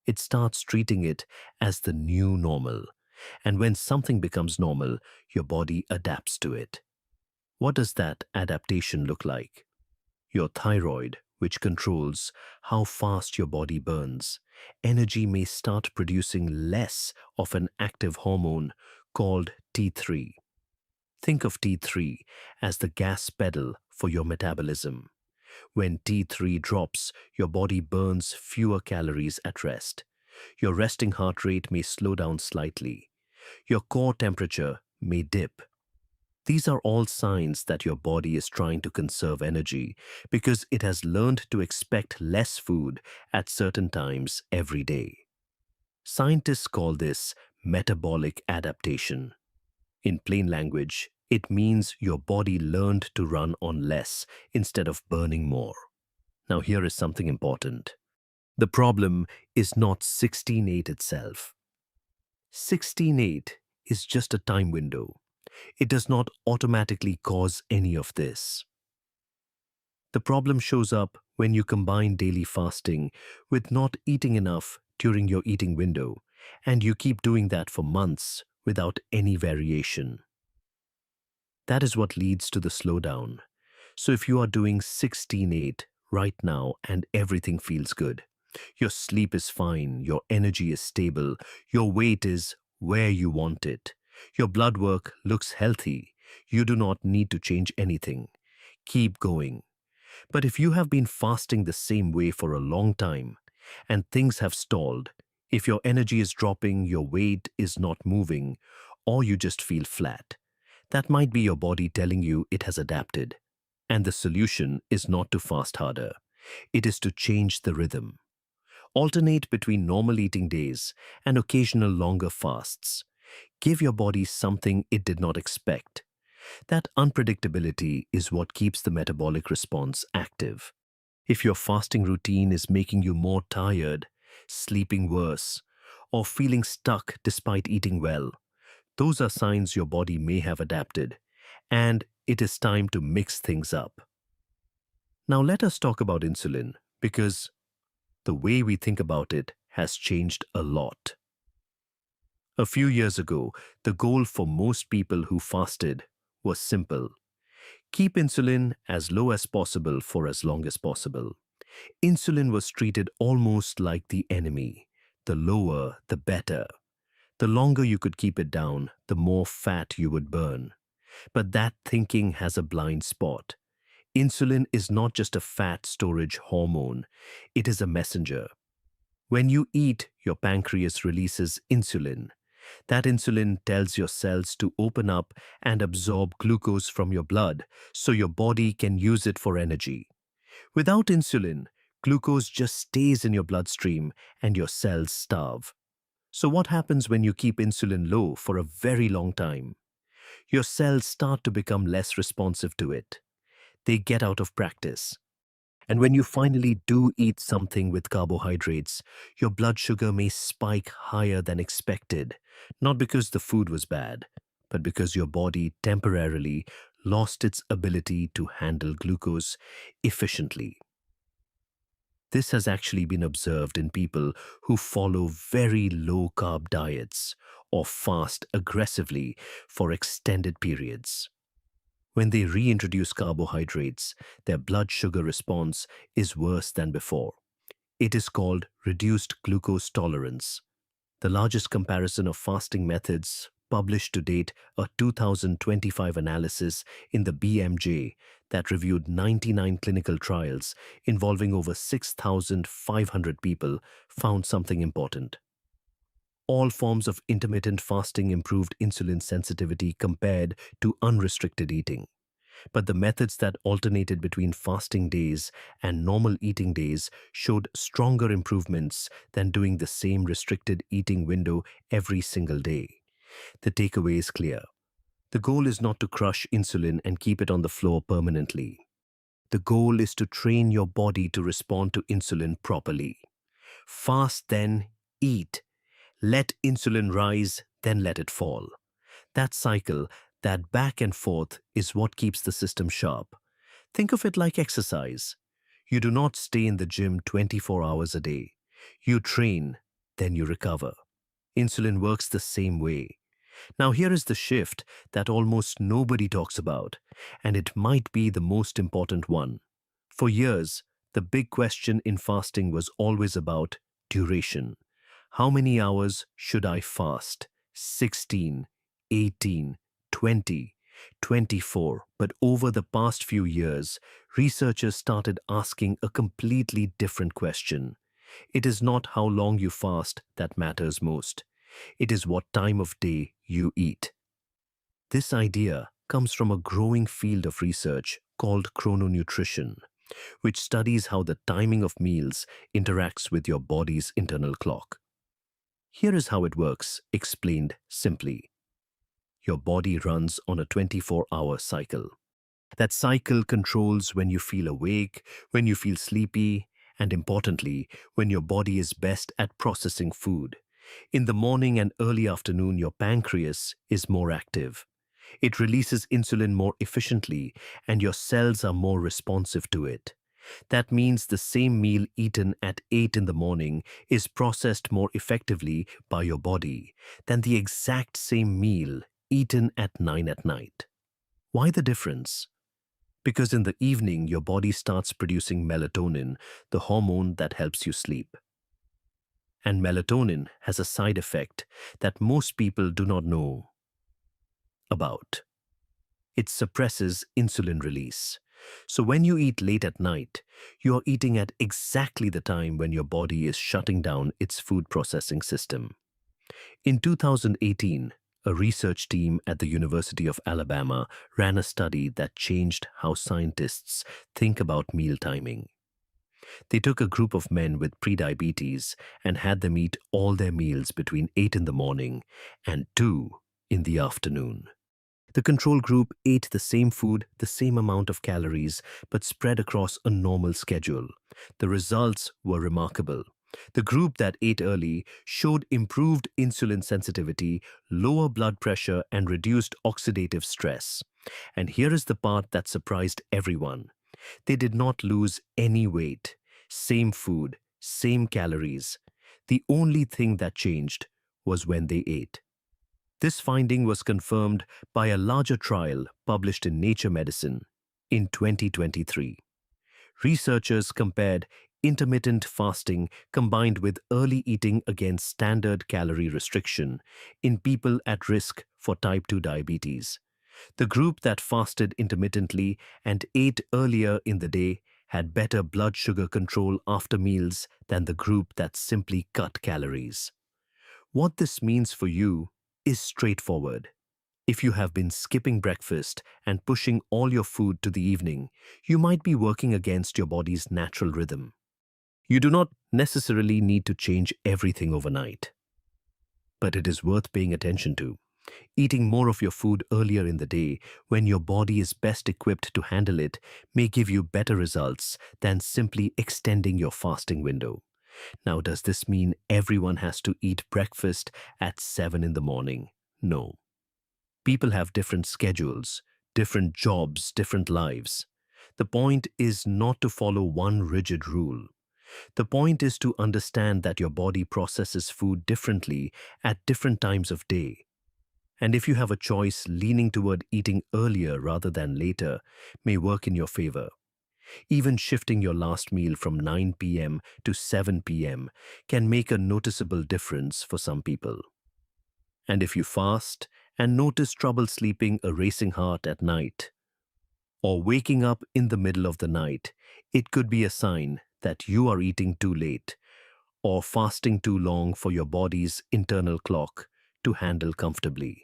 It starts treating it as the new normal. And when something becomes normal, your body adapts to it. What does that adaptation look like? Your thyroid, which controls how fast your body burns, energy may start producing less of an active hormone called T3. Think of T3 as the gas pedal for your metabolism. When T3 drops, your body burns fewer calories at rest. Your resting heart rate may slow down slightly. Your core temperature may dip. These are all signs that your body is trying to conserve energy because it has learned to expect less food at certain times every day. Scientists call this metabolic adaptation. In plain language, it means your body learned to run on less instead of burning more. Now, here is something important. The problem is not 16:8 itself. 16:8 is just a time window. It does not automatically cause any of this. The problem shows up when you combine daily fasting with not eating enough during your eating window, and you keep doing that for months without any variation. That is what leads to the slowdown. So if you are doing 16:8 right now and everything feels good, your sleep is fine, your energy is stable, your weight is where you want it, your blood work looks healthy, you do not need to change anything. Keep going. But if you have been fasting the same way for a long time and things have stalled, if your energy is dropping, your weight is not moving, or you just feel flat, that might be your body telling you it has adapted. And the solution is not to fast harder. It is to change the rhythm. Alternate between normal eating days and occasional longer fasts. Give your body something it did not expect. That unpredictability is what keeps the metabolic response active. If your fasting routine is making you more tired, sleeping worse, or feeling stuck despite eating well, those are signs your body may have adapted, and it is time to mix things up. Now let us talk about insulin, because the way we think about it has changed a lot. A few years ago, the goal for most people who fasted was simple. Keep insulin as low as possible for as long as possible. Insulin was treated almost like the enemy. The lower, the better. The longer you could keep it down, the more fat you would burn. But that thinking has a blind spot. Insulin is not just a fat storage hormone, it is a messenger. When you eat, your pancreas releases insulin. That insulin tells your cells to open up and absorb glucose from your blood so your body can use it for energy. Without insulin, glucose just stays in your bloodstream and your cells starve. So what happens when you keep insulin low for a very long time? Your cells start to become less responsive to it. they get out of practice. And when you finally do eat something with carbohydrates, your blood sugar may spike higher than expected, not because the food was bad, but because your body temporarily lost its ability to handle glucose efficiently. This has actually been observed in people who follow very low carb diets or fast aggressively for extended periods. When they reintroduce carbohydrates, their blood sugar response is worse than before. It is called reduced glucose tolerance. The largest comparison of fasting methods published to date, a 2025 analysis in the BMJ that reviewed 99 clinical trials involving over 6,500 people, found something important. All forms of intermittent fasting improved insulin sensitivity compared to unrestricted eating. But the methods that alternated between fasting days and normal eating days showed stronger improvements than doing the same restricted eating window every single day. The takeaway is clear. The goal is not to crush insulin and keep it on the floor permanently. The goal is to train your body to respond to insulin properly. Fast, then eat. Let insulin rise, then let it fall. That cycle, that back and forth, is what keeps the system sharp. Think of it like exercise. You do not stay in the gym 24 hours a day. You train, then you recover. Insulin works the same way. Now, here is the shift that almost nobody talks about, and it might be the most important one. For years, the big question in fasting was always about duration. How many hours should I fast? 16, 18, 20, 24. But over the past few years, researchers started asking a completely different question. It is not how long you fast that matters most. It is what time of day you eat. This idea comes from a growing field of research called chrononutrition, which studies how the timing of meals interacts with your body's internal clock. Here is how it works, explained simply. Your body runs on a 24-hour cycle. That cycle controls when you feel awake, when you feel sleepy, and importantly, when your body is best at processing food. In the morning and early afternoon, your pancreas is more active. It releases insulin more efficiently, and your cells are more responsive to it. That means the same meal eaten at 8 in the morning is processed more effectively by your body than the exact same meal eaten at 9 at night. Why the difference? Because in the evening, your body starts producing melatonin, the hormone that helps you sleep. And melatonin has a side effect that most people do not know about. It suppresses insulin release. So when you eat late at night, you are eating at exactly the time when your body is shutting down its food processing system. In 2018, a research team at the University of Alabama ran a study that changed how scientists think about meal timing. They took a group of men with prediabetes and had them eat all their meals between 8 in the morning and 2 in the afternoon. The control group ate the same food, the same amount of calories, but spread across a normal schedule. The results were remarkable. The group that ate early showed improved insulin sensitivity, lower blood pressure, and reduced oxidative stress. And here is the part that surprised everyone. They did not lose any weight. Same food, same calories. The only thing that changed was when they ate. This finding was confirmed by a larger trial published in Nature Medicine in 2023. Researchers compared intermittent fasting combined with early eating against standard calorie restriction in people at risk for type 2 diabetes. The group that fasted intermittently and ate earlier in the day had better blood sugar control after meals than the group that simply cut calories. What this means for you is straightforward. If you have been skipping breakfast and pushing all your food to the evening, you might be working against your body's natural rhythm. You do not necessarily need to change everything overnight, but it is worth paying attention to. Eating more of your food earlier in the day, when your body is best equipped to handle it, may give you better results than simply extending your fasting window. Now, does this mean everyone has to eat breakfast at 7 in the morning? No. People have different schedules, different jobs, different lives. The point is not to follow one rigid rule. The point is to understand that your body processes food differently at different times of day. And if you have a choice, leaning toward eating earlier rather than later may work in your favor. Even shifting your last meal from 9 p.m. to 7 p.m. can make a noticeable difference for some people. And if you fast and notice trouble sleeping, a racing heart at night, or waking up in the middle of the night, it could be a sign that you are eating too late or fasting too long for your body's internal clock to handle comfortably.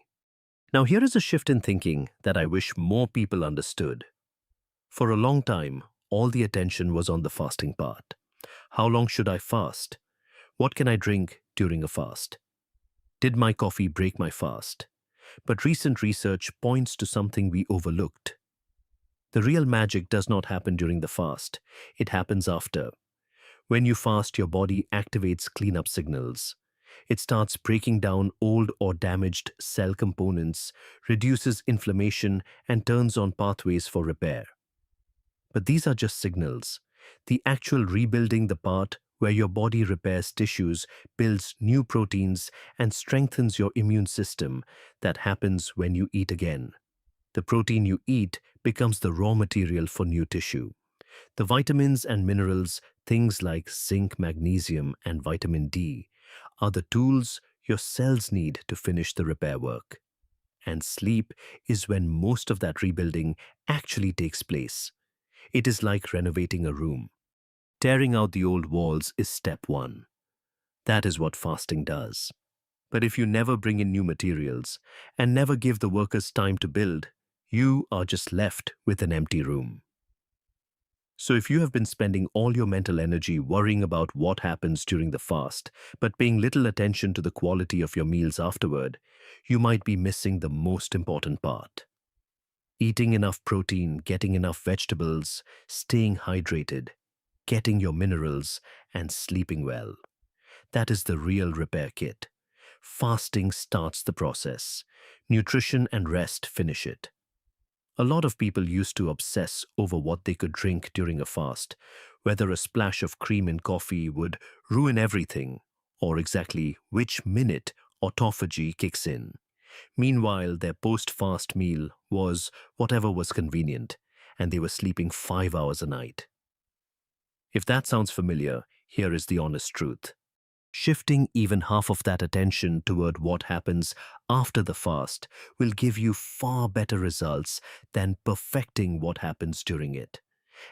Now, here is a shift in thinking that I wish more people understood. For a long time, all the attention was on the fasting part. How long should I fast? What can I drink during a fast? Did my coffee break my fast? But recent research points to something we overlooked. The real magic does not happen during the fast, it happens after. When you fast, your body activates cleanup signals. It starts breaking down old or damaged cell components, reduces inflammation, and turns on pathways for repair. But these are just signals. The actual rebuilding, the part where your body repairs tissues, builds new proteins, and strengthens your immune system, that happens when you eat again. The protein you eat becomes the raw material for new tissue. The vitamins and minerals, things like zinc, magnesium, and vitamin D, are the tools your cells need to finish the repair work. And sleep is when most of that rebuilding actually takes place. It is like renovating a room. Tearing out the old walls is step one. That is what fasting does. But if you never bring in new materials and never give the workers time to build, you are just left with an empty room. So if you have been spending all your mental energy worrying about what happens during the fast, but paying little attention to the quality of your meals afterward, you might be missing the most important part. Eating enough protein, getting enough vegetables, staying hydrated, getting your minerals, and sleeping well. That is the real repair kit. Fasting starts the process. Nutrition and rest finish it. A lot of people used to obsess over what they could drink during a fast, whether a splash of cream in coffee would ruin everything, or exactly which minute autophagy kicks in. Meanwhile, their post-fast meal was whatever was convenient, and they were sleeping 5 hours a night. If that sounds familiar, here is the honest truth. Shifting even half of that attention toward what happens after the fast will give you far better results than perfecting what happens during it.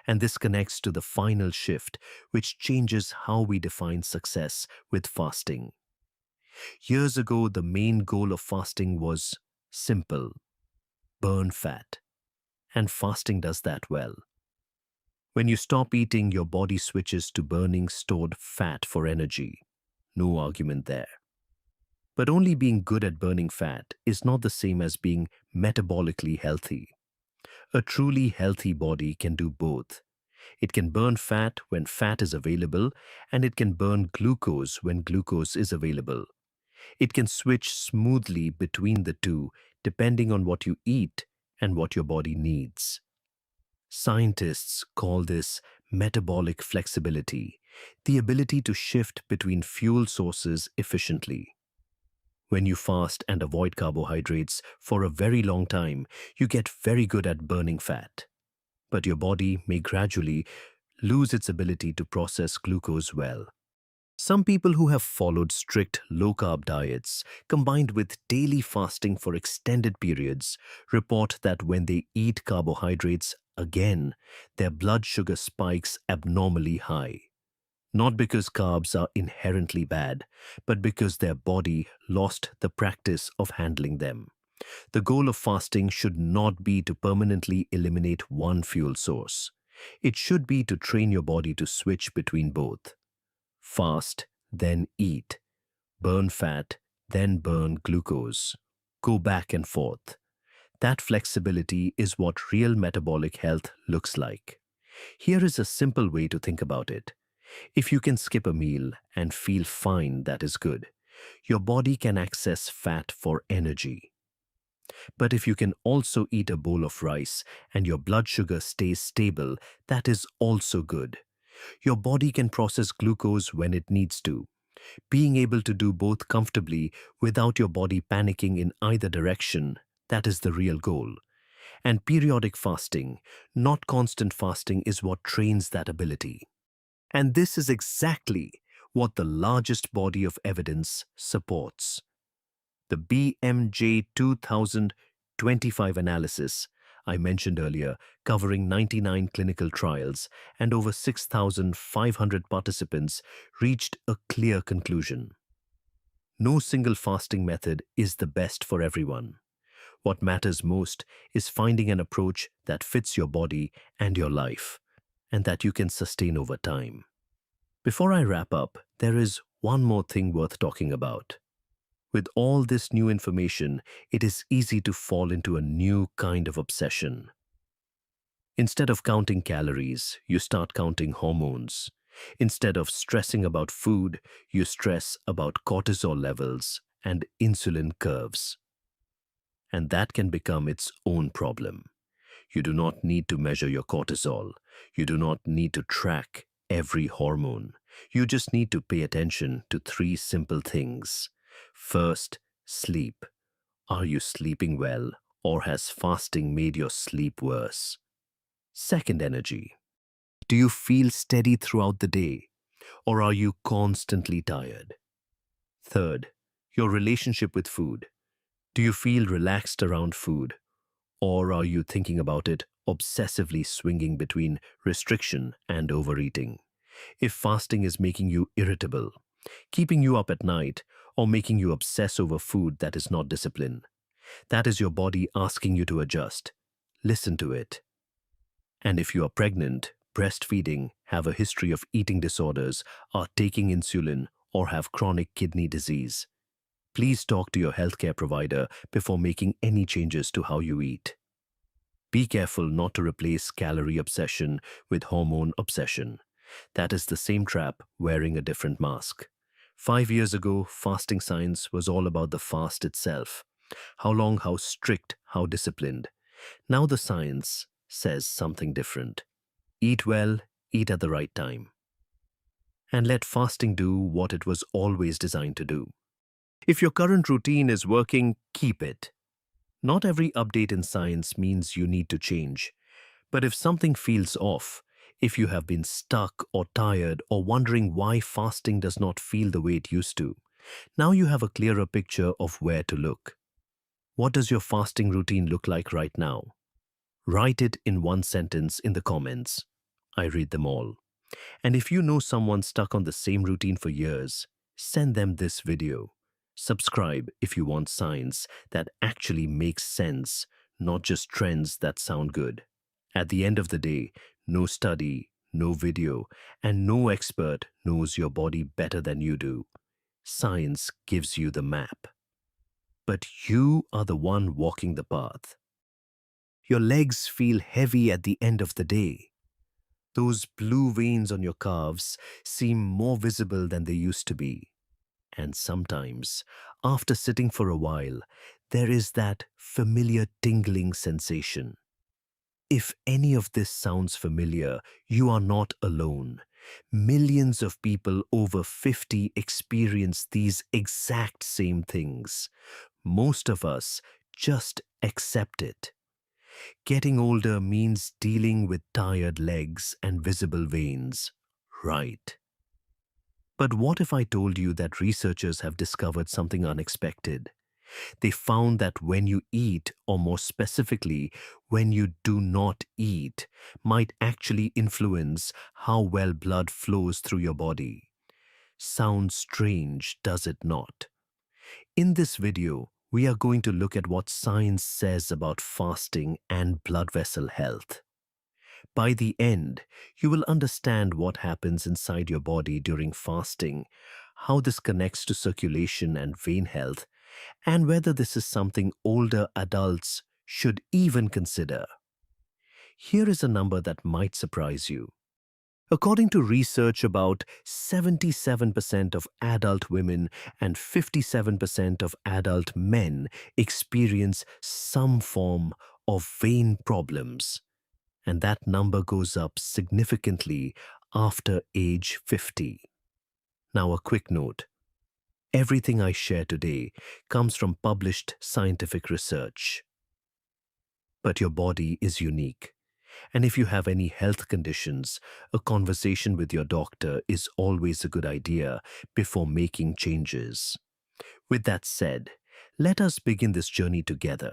And this connects to the final shift, which changes how we define success with fasting. Years ago, the main goal of fasting was simple: burn fat. And fasting does that well. When you stop eating, your body switches to burning stored fat for energy. No argument there. But only being good at burning fat is not the same as being metabolically healthy. A truly healthy body can do both. It can burn fat when fat is available, and it can burn glucose when glucose is available. It can switch smoothly between the two depending on what you eat and what your body needs. Scientists call this metabolic flexibility, the ability to shift between fuel sources efficiently. When you fast and avoid carbohydrates for a very long time, you get very good at burning fat. But your body may gradually lose its ability to process glucose well. Some people who have followed strict low-carb diets, combined with daily fasting for extended periods, report that when they eat carbohydrates again, their blood sugar spikes abnormally high. Not because carbs are inherently bad, but because their body lost the practice of handling them. The goal of fasting should not be to permanently eliminate one fuel source. It should be to train your body to switch between both. Fast, then eat. Burn fat, then burn glucose. go back and forth. That flexibility is what real metabolic health looks like. Here is a simple way to think about it. If you can skip a meal and feel fine, that is good. Your body can access fat for energy. But if you can also eat a bowl of rice and your blood sugar stays stable, that is also good. Your body can process glucose when it needs to. Being able to do both comfortably without your body panicking in either direction, that is the real goal. And periodic fasting, not constant fasting, is what trains that ability. And this is exactly what the largest body of evidence supports. The BMJ 2025 analysis I mentioned earlier, covering 99 clinical trials and over 6,500 participants, reached a clear conclusion. No single fasting method is the best for everyone. What matters most is finding an approach that fits your body and your life, and that you can sustain over time. Before I wrap up, there is one more thing worth talking about. With all this new information, it is easy to fall into a new kind of obsession. Instead of counting calories, you start counting hormones. Instead of stressing about food, you stress about cortisol levels and insulin curves. And that can become its own problem. You do not need to measure your cortisol. You do not need to track every hormone. You just need to pay attention to three simple things. First, sleep. Are you sleeping well, or has fasting made your sleep worse? Second, energy. Do you feel steady throughout the day, or are you constantly tired? Third, your relationship with food. Do you feel relaxed around food, or are you thinking about it, obsessively swinging between restriction and overeating? If fasting is making you irritable, keeping you up at night, or making you obsess over food that is not discipline, that is your body asking you to adjust. Listen to it. And if you are pregnant, breastfeeding, have a history of eating disorders, are taking insulin, or have chronic kidney disease, please talk to your healthcare provider before making any changes to how you eat. Be careful not to replace calorie obsession with hormone obsession. That is the same trap wearing a different mask. 5 years ago, fasting science was all about the fast itself. How long, how strict, how disciplined. Now the science says something different. Eat well, eat at the right time. And let fasting do what it was always designed to do. If your current routine is working, keep it. Not every update in science means you need to change. But if something feels off, if you have been stuck or tired or wondering why fasting does not feel the way it used to, now you have a clearer picture of where to look. What does your fasting routine look like right now? Write it in one sentence in the comments. I read them all. And if you know someone stuck on the same routine for years, send them this video. Subscribe if you want science that actually makes sense, not just trends that sound good. At the end of the day, no study, no video, and no expert knows your body better than you do. Science gives you the map. But you are the one walking the path. Your legs feel heavy at the end of the day. Those blue veins on your calves seem more visible than they used to be. And sometimes, after sitting for a while, there is that familiar tingling sensation. If any of this sounds familiar, you are not alone. Millions of people over 50 experience these exact same things. Most of us just accept it. Getting older means dealing with tired legs and visible veins, right? But what if I told you that researchers have discovered something unexpected? They found that when you eat, or more specifically, when you do not eat, might actually influence how well blood flows through your body. Sounds strange, does it not? In this video, we are going to look at what science says about fasting and blood vessel health. By the end, you will understand what happens inside your body during fasting, how this connects to circulation and vein health, and whether this is something older adults should even consider. Here is a number that might surprise you. According to research, about 77% of adult women and 57% of adult men experience some form of vein problems, and that number goes up significantly after age 50. Now, a quick note. Everything I share today comes from published scientific research. But your body is unique. And if you have any health conditions, a conversation with your doctor is always a good idea before making changes. With that said, let us begin this journey together.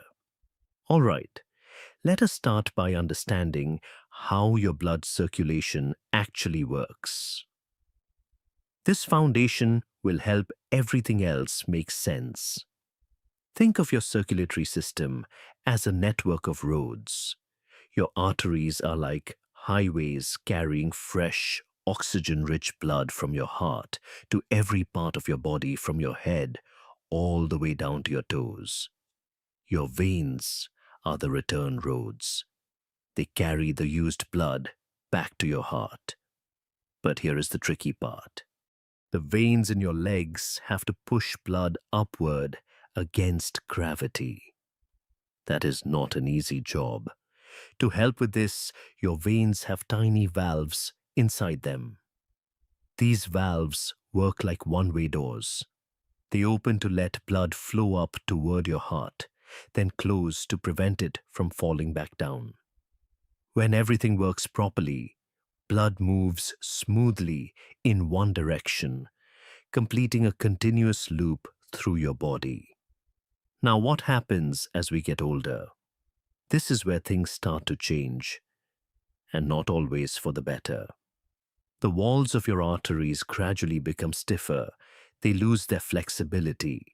All right, let us start by understanding how your blood circulation actually works. This foundation will help everything else make sense. Think of your circulatory system as a network of roads. Your arteries are like highways carrying fresh, oxygen-rich blood from your heart to every part of your body, from your head all the way down to your toes. Your veins are the return roads. They carry the used blood back to your heart. But here is the tricky part. The veins in your legs have to push blood upward against gravity. That is not an easy job. To help with this, your veins have tiny valves inside them. These valves work like one-way doors. They open to let blood flow up toward your heart, then close to prevent it from falling back down. When everything works properly, blood moves smoothly in one direction, completing a continuous loop through your body. Now, what happens as we get older? This is where things start to change, and not always for the better. The walls of your arteries gradually become stiffer. They lose their flexibility.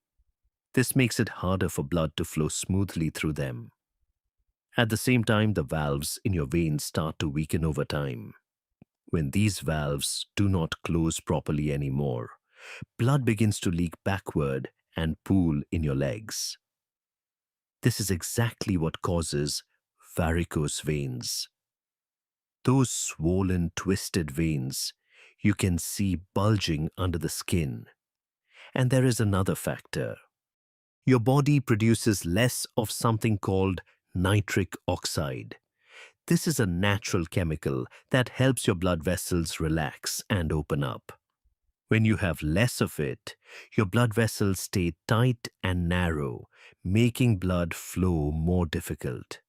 This makes it harder for blood to flow smoothly through them. At the same time, the valves in your veins start to weaken over time. When these valves do not close properly anymore, blood begins to leak backward and pool in your legs. This is exactly what causes varicose veins. Those swollen, twisted veins you can see bulging under the skin. And there is another factor. Your body produces less of something called nitric oxide. This is a natural chemical that helps your blood vessels relax and open up. When you have less of it, your blood vessels stay tight and narrow, making blood flow more difficult.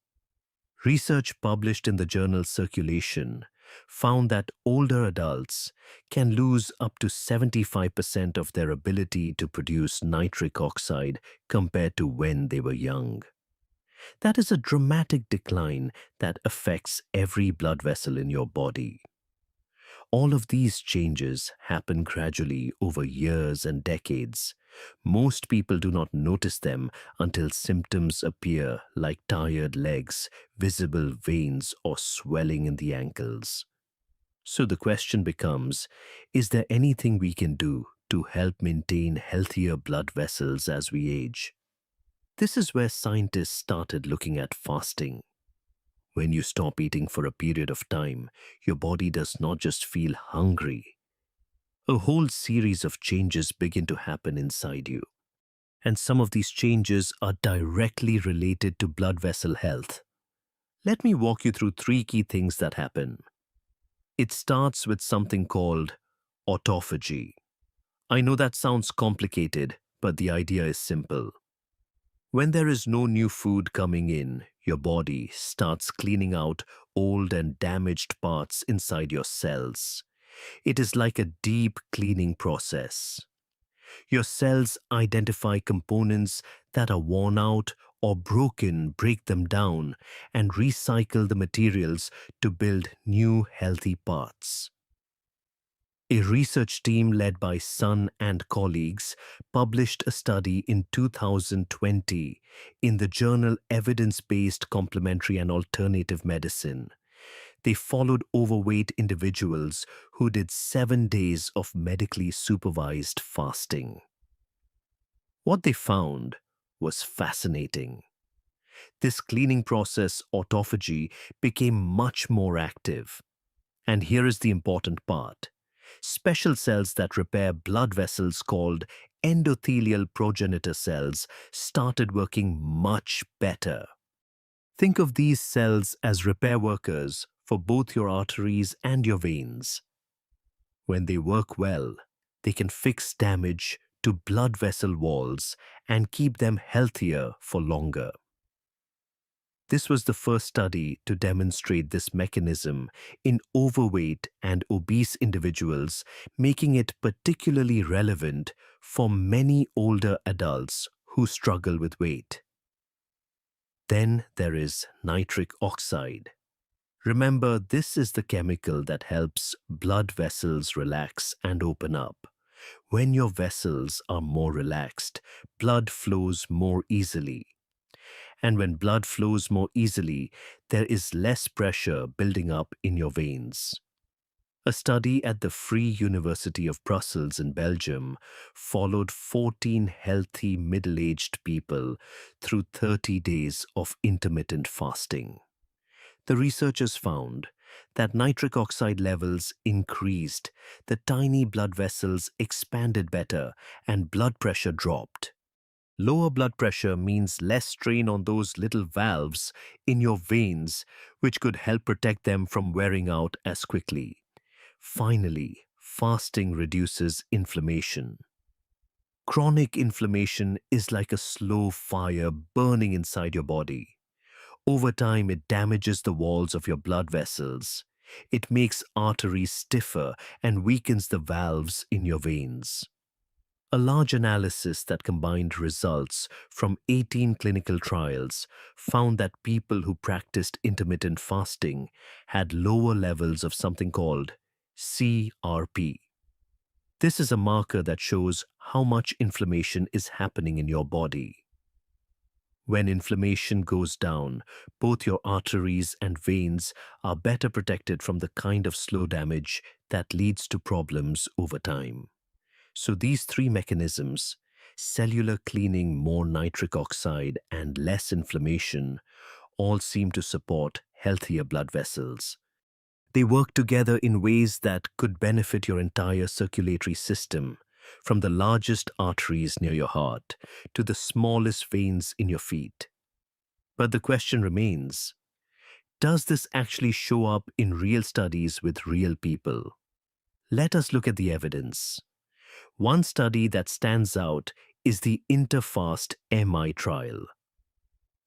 Research published in the journal Circulation found that older adults can lose up to 75% of their ability to produce nitric oxide compared to when they were young. That is a dramatic decline that affects every blood vessel in your body. All of these changes happen gradually over years and decades. Most people do not notice them until symptoms appear, like tired legs, visible veins, or swelling in the ankles. So the question becomes, is there anything we can do to help maintain healthier blood vessels as we age? This is where scientists started looking at fasting. When you stop eating for a period of time, your body does not just feel hungry. A whole series of changes begin to happen inside you. And some of these changes are directly related to blood vessel health. Let me walk you through three key things that happen. It starts with something called autophagy. I know that sounds complicated, but the idea is simple. When there is no new food coming in, your body starts cleaning out old and damaged parts inside your cells. It is like a deep cleaning process. Your cells identify components that are worn out or broken, break them down, and recycle the materials to build new healthy parts. A research team led by Sun and colleagues published a study in 2020 in the journal Evidence-Based Complementary and Alternative Medicine. They followed overweight individuals who did 7 days of medically supervised fasting. What they found was fascinating. This cleaning process, autophagy, became much more active. And here is the important part. Special cells that repair blood vessels called endothelial progenitor cells started working much better. Think of these cells as repair workers for both your arteries and your veins. When they work well, they can fix damage to blood vessel walls and keep them healthier for longer. This was the first study to demonstrate this mechanism in overweight and obese individuals, making it particularly relevant for many older adults who struggle with weight. Then there is nitric oxide. Remember, this is the chemical that helps blood vessels relax and open up. When your vessels are more relaxed, blood flows more easily. And when blood flows more easily, there is less pressure building up in your veins. A study at the Free University of Brussels in Belgium followed 14 healthy middle-aged people through 30 days of intermittent fasting. The researchers found that nitric oxide levels increased, the tiny blood vessels expanded better, and blood pressure dropped. Lower blood pressure means less strain on those little valves in your veins, which could help protect them from wearing out as quickly. Finally, fasting reduces inflammation. Chronic inflammation is like a slow fire burning inside your body. Over time, it damages the walls of your blood vessels. It makes arteries stiffer and weakens the valves in your veins. A large analysis that combined results from 18 clinical trials found that people who practiced intermittent fasting had lower levels of something called CRP. This is a marker that shows how much inflammation is happening in your body. When inflammation goes down, both your arteries and veins are better protected from the kind of slow damage that leads to problems over time. So these three mechanisms, cellular cleaning, more nitric oxide, and less inflammation, all seem to support healthier blood vessels. They work together in ways that could benefit your entire circulatory system, from the largest arteries near your heart to the smallest veins in your feet. But the question remains, does this actually show up in real studies with real people? Let us look at the evidence. One study that stands out is the Interfast MI trial.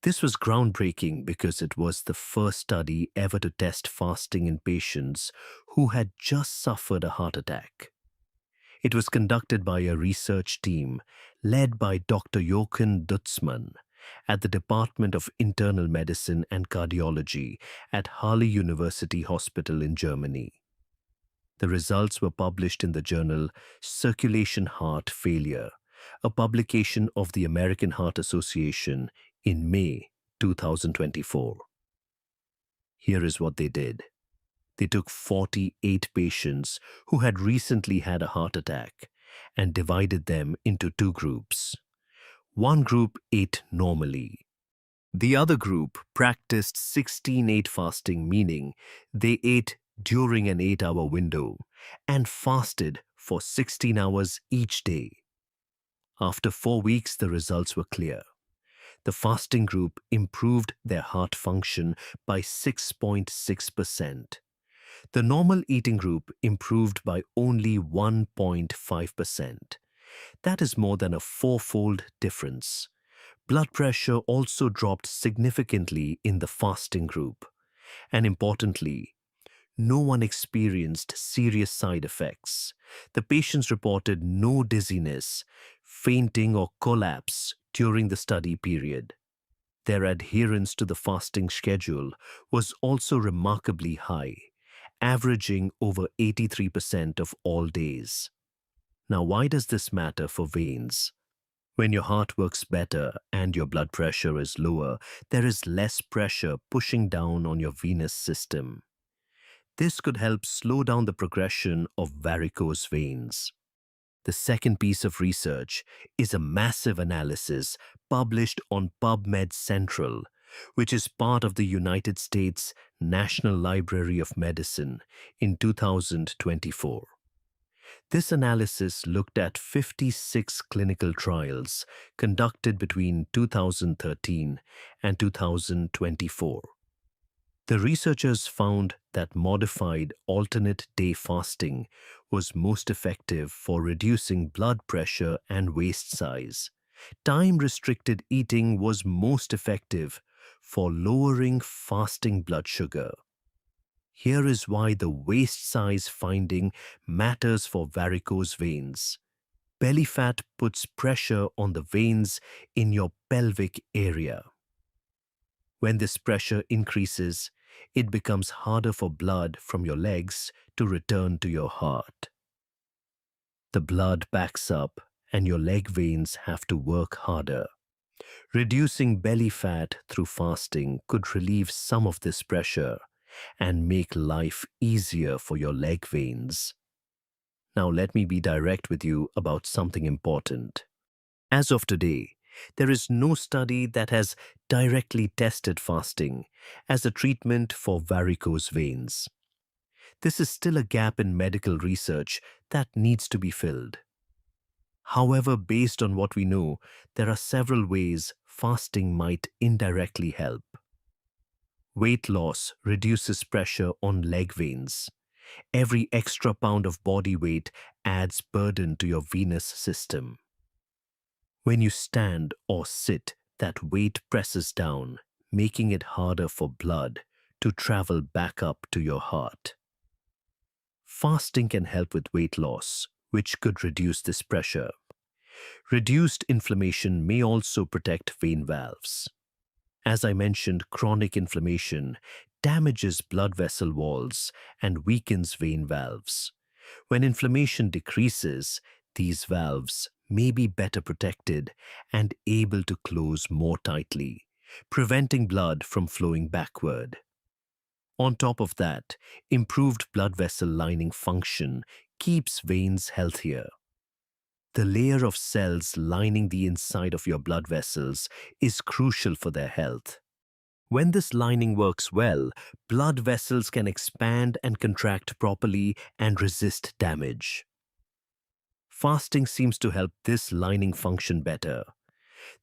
This was groundbreaking because it was the first study ever to test fasting in patients who had just suffered a heart attack. It was conducted by a research team led by Dr. Jochen Dutzmann at the Department of Internal Medicine and Cardiology at Halle University Hospital in Germany. The results were published in the journal Circulation Heart Failure, a publication of the American Heart Association in May 2024. Here is what they did. They took 48 patients who had recently had a heart attack and divided them into two groups. One group ate normally. The other group practiced 16-8 fasting, meaning they ate during an 8-hour window and fasted for 16 hours each day. After 4 weeks, the results were clear. The fasting group improved their heart function by 6.6%. The normal eating group improved by only 1.5%. That is more than a four-fold difference. Blood pressure also dropped significantly in the fasting group. And importantly, no one experienced serious side effects. The patients reported no dizziness, fainting, or collapse during the study period. Their adherence to the fasting schedule was also remarkably high, averaging over 83% of all days. Now, why does this matter for veins? When your heart works better and your blood pressure is lower, there is less pressure pushing down on your venous system. This could help slow down the progression of varicose veins. The second piece of research is a massive analysis published on PubMed Central, which is part of the United States National Library of Medicine in 2024. This analysis looked at 56 clinical trials conducted between 2013 and 2024. The researchers found that modified alternate day fasting was most effective for reducing blood pressure and waist size. Time-restricted eating was most effective for lowering fasting blood sugar. Here is why the waist size finding matters for varicose veins. Belly fat puts pressure on the veins in your pelvic area. When this pressure increases, it becomes harder for blood from your legs to return to your heart. The blood backs up and your leg veins have to work harder. Reducing belly fat through fasting could relieve some of this pressure and make life easier for your leg veins. Now let me be direct with you about something important. As of today, there is no study that has directly tested fasting as a treatment for varicose veins. This is still a gap in medical research that needs to be filled. However, based on what we know, there are several ways fasting might indirectly help. Weight loss reduces pressure on leg veins. Every extra pound of body weight adds burden to your venous system. When you stand or sit, that weight presses down, making it harder for blood to travel back up to your heart. Fasting can help with weight loss, which could reduce this pressure. Reduced inflammation may also protect vein valves. As I mentioned, chronic inflammation damages blood vessel walls and weakens vein valves. When inflammation decreases, these valves may be better protected and able to close more tightly, preventing blood from flowing backward. On top of that, improved blood vessel lining function keeps veins healthier. The layer of cells lining the inside of your blood vessels is crucial for their health. When this lining works well, blood vessels can expand and contract properly and resist damage. Fasting seems to help this lining function better.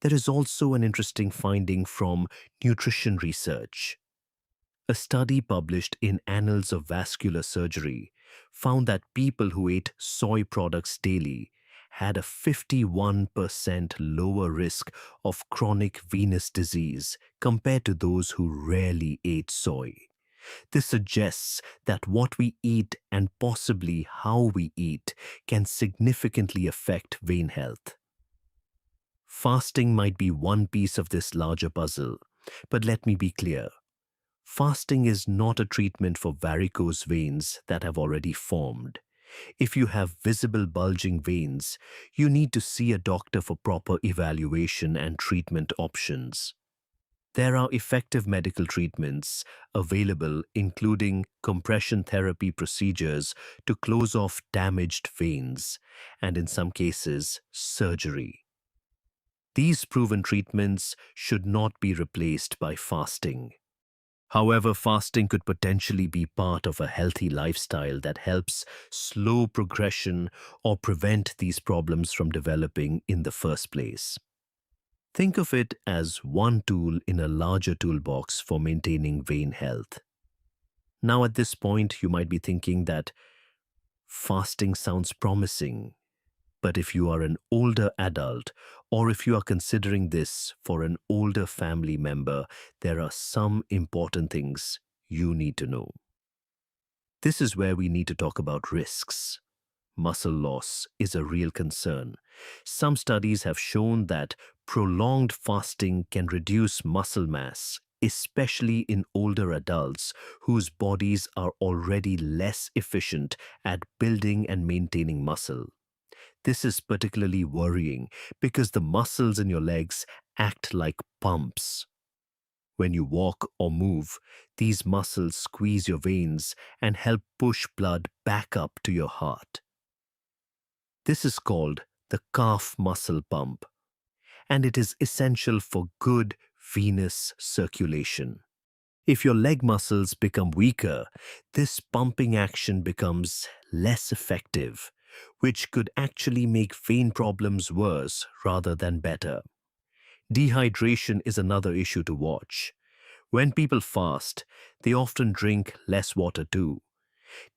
There is also an interesting finding from nutrition research. A study published in Annals of Vascular Surgery found that people who ate soy products daily had a 51% lower risk of chronic venous disease compared to those who rarely ate soy. This suggests that what we eat and possibly how we eat can significantly affect vein health. Fasting might be one piece of this larger puzzle, but let me be clear. Fasting is not a treatment for varicose veins that have already formed. If you have visible bulging veins, you need to see a doctor for proper evaluation and treatment options. There are effective medical treatments available, including compression therapy procedures to close off damaged veins, and in some cases, surgery. These proven treatments should not be replaced by fasting. However, fasting could potentially be part of a healthy lifestyle that helps slow progression or prevent these problems from developing in the first place. Think of it as one tool in a larger toolbox for maintaining vein health. Now, at this point, you might be thinking that fasting sounds promising, but if you are an older adult or if you are considering this for an older family member, there are some important things you need to know. This is where we need to talk about risks. Muscle loss is a real concern. Some studies have shown that prolonged fasting can reduce muscle mass, especially in older adults whose bodies are already less efficient at building and maintaining muscle. This is particularly worrying because the muscles in your legs act like pumps. When you walk or move, these muscles squeeze your veins and help push blood back up to your heart. This is called the calf muscle pump, and it is essential for good venous circulation. If your leg muscles become weaker, this pumping action becomes less effective, which could actually make vein problems worse rather than better. Dehydration is another issue to watch. When people fast, they often drink less water too.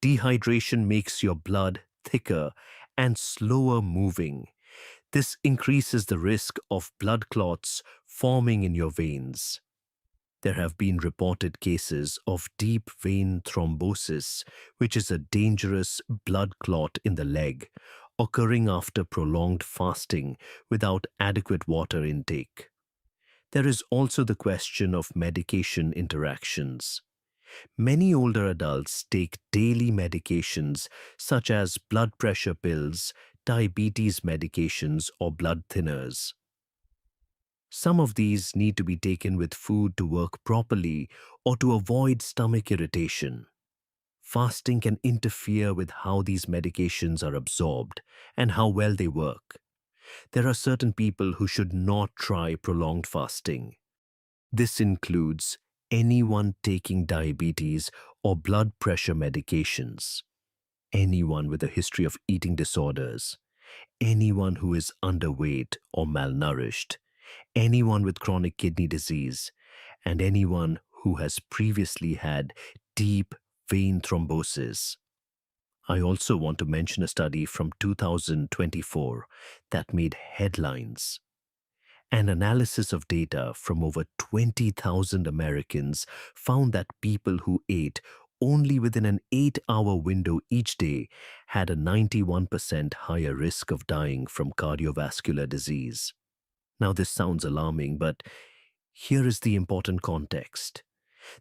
Dehydration makes your blood thicker and slower moving. This increases the risk of blood clots forming in your veins. There have been reported cases of deep vein thrombosis, which is a dangerous blood clot in the leg, occurring after prolonged fasting without adequate water intake. There is also the question of medication interactions. Many older adults take daily medications such as blood pressure pills, diabetes medications, or blood thinners. Some of these need to be taken with food to work properly or to avoid stomach irritation. Fasting can interfere with how these medications are absorbed and how well they work. There are certain people who should not try prolonged fasting. This includes anyone taking diabetes or blood pressure medications, anyone with a history of eating disorders, anyone who is underweight or malnourished, anyone with chronic kidney disease, and anyone who has previously had deep vein thrombosis. I also want to mention a study from 2024 that made headlines. An analysis of data from over 20,000 Americans found that people who ate only within an 8-hour window each day had a 91% higher risk of dying from cardiovascular disease. Now, this sounds alarming, but here is the important context.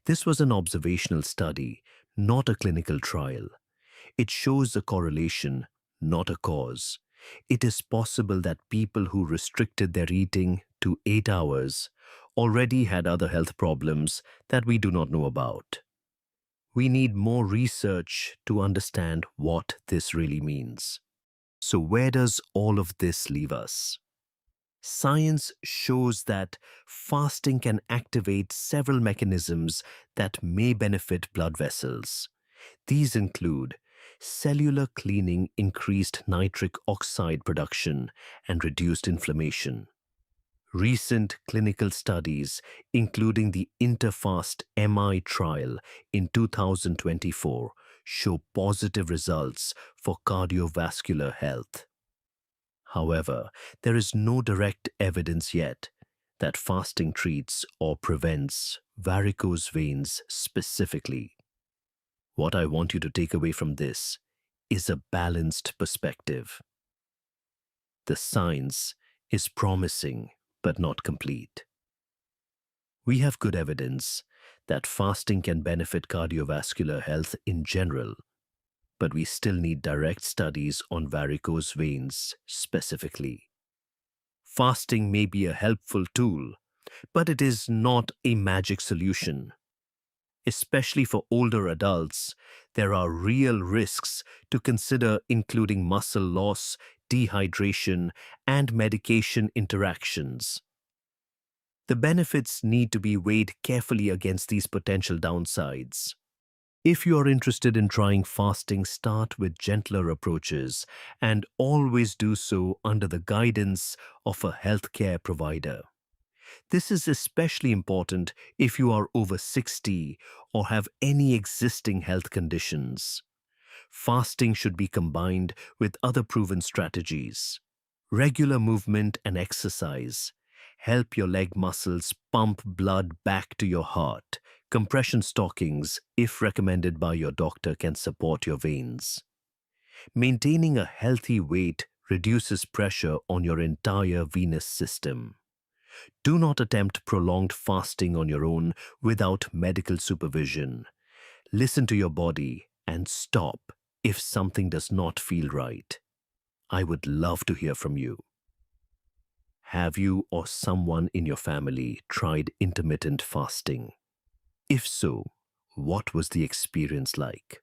This was an observational study, not a clinical trial. It shows a correlation, not a cause. It is possible that people who restricted their eating to 8 hours already had other health problems that we do not know about. We need more research to understand what this really means. So, where does all of this leave us? Science shows that fasting can activate several mechanisms that may benefit blood vessels. These include cellular cleaning, increased nitric oxide production, and reduced inflammation. Recent clinical studies, including the Interfast MI trial in 2024, show positive results for cardiovascular health. However, there is no direct evidence yet that fasting treats or prevents varicose veins specifically. What I want you to take away from this is a balanced perspective. The science is promising but not complete. We have good evidence that fasting can benefit cardiovascular health in general, but we still need direct studies on varicose veins specifically. Fasting may be a helpful tool, but it is not a magic solution. Especially for older adults, there are real risks to consider, including muscle loss, dehydration, and medication interactions. The benefits need to be weighed carefully against these potential downsides. If you are interested in trying fasting, start with gentler approaches and always do so under the guidance of a healthcare provider. This is especially important if you are over 60 or have any existing health conditions. Fasting should be combined with other proven strategies. Regular movement and exercise help your leg muscles pump blood back to your heart. Compression stockings, if recommended by your doctor, can support your veins. Maintaining a healthy weight reduces pressure on your entire venous system. Do not attempt prolonged fasting on your own without medical supervision. Listen to your body and stop if something does not feel right. I would love to hear from you. Have you or someone in your family tried intermittent fasting? If so, what was the experience like?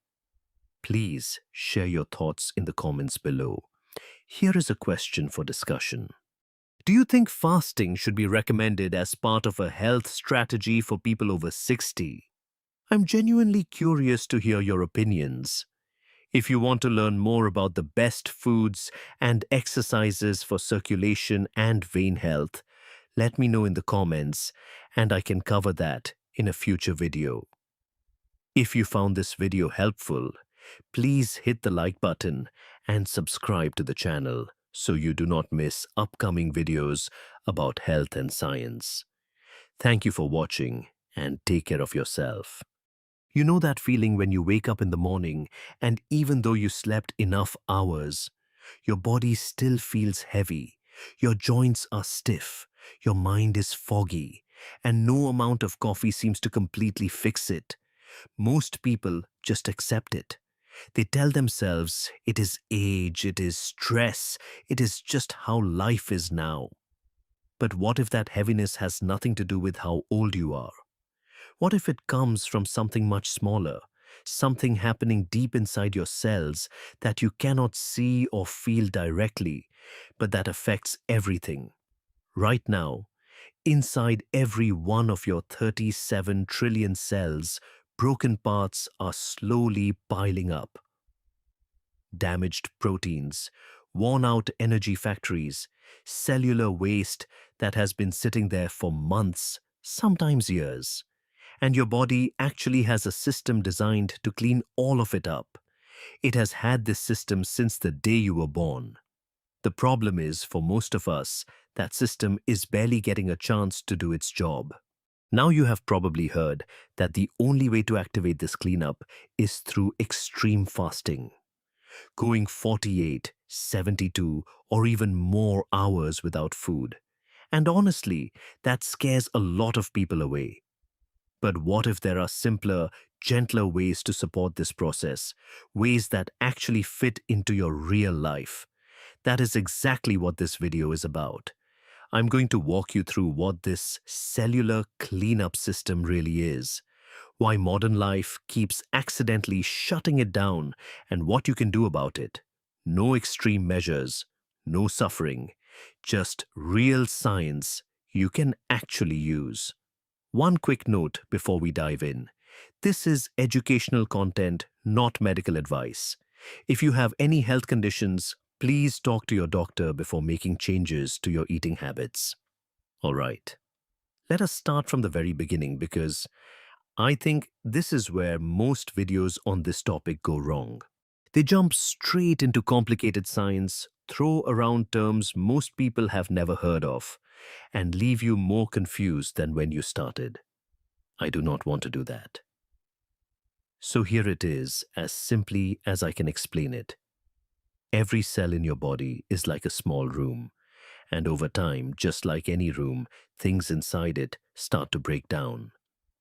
Please share your thoughts in the comments below. Here is a question for discussion. Do you think fasting should be recommended as part of a health strategy for people over 60? I'm genuinely curious to hear your opinions. If you want to learn more about the best foods and exercises for circulation and vein health, let me know in the comments and I can cover that in a future video. If you found this video helpful, please hit the like button and subscribe to the channel so you do not miss upcoming videos about health and science. Thank you for watching and take care of yourself. You know that feeling when you wake up in the morning and even though you slept enough hours, your body still feels heavy, your joints are stiff, your mind is foggy, and no amount of coffee seems to completely fix it. Most people just accept it. They tell themselves it is age, it is stress, it is just how life is now. But what if that heaviness has nothing to do with how old you are? What if it comes from something much smaller, something happening deep inside your cells that you cannot see or feel directly, but that affects everything? Right now, inside every one of your 37 trillion cells, broken parts are slowly piling up. Damaged proteins, worn out energy factories, cellular waste that has been sitting there for months, sometimes years. And your body actually has a system designed to clean all of it up. It has had this system since the day you were born. The problem is, for most of us, that system is barely getting a chance to do its job. Now you have probably heard that the only way to activate this cleanup is through extreme fasting. Going 48, 72, or even more hours without food. And honestly, that scares a lot of people away. But what if there are simpler, gentler ways to support this process, ways that actually fit into your real life? That is exactly what this video is about. I'm going to walk you through what this cellular cleanup system really is, why modern life keeps accidentally shutting it down, and what you can do about it. No extreme measures, no suffering, just real science you can actually use. One quick note before we dive in. This is educational content, not medical advice. If you have any health conditions, please talk to your doctor before making changes to your eating habits. All right, let us start from the very beginning because I think this is where most videos on this topic go wrong. They jump straight into complicated science, throw around terms most people have never heard of, and leave you more confused than when you started. I do not want to do that. So here it is, as simply as I can explain it. Every cell in your body is like a small room, and over time, just like any room, things inside it start to break down.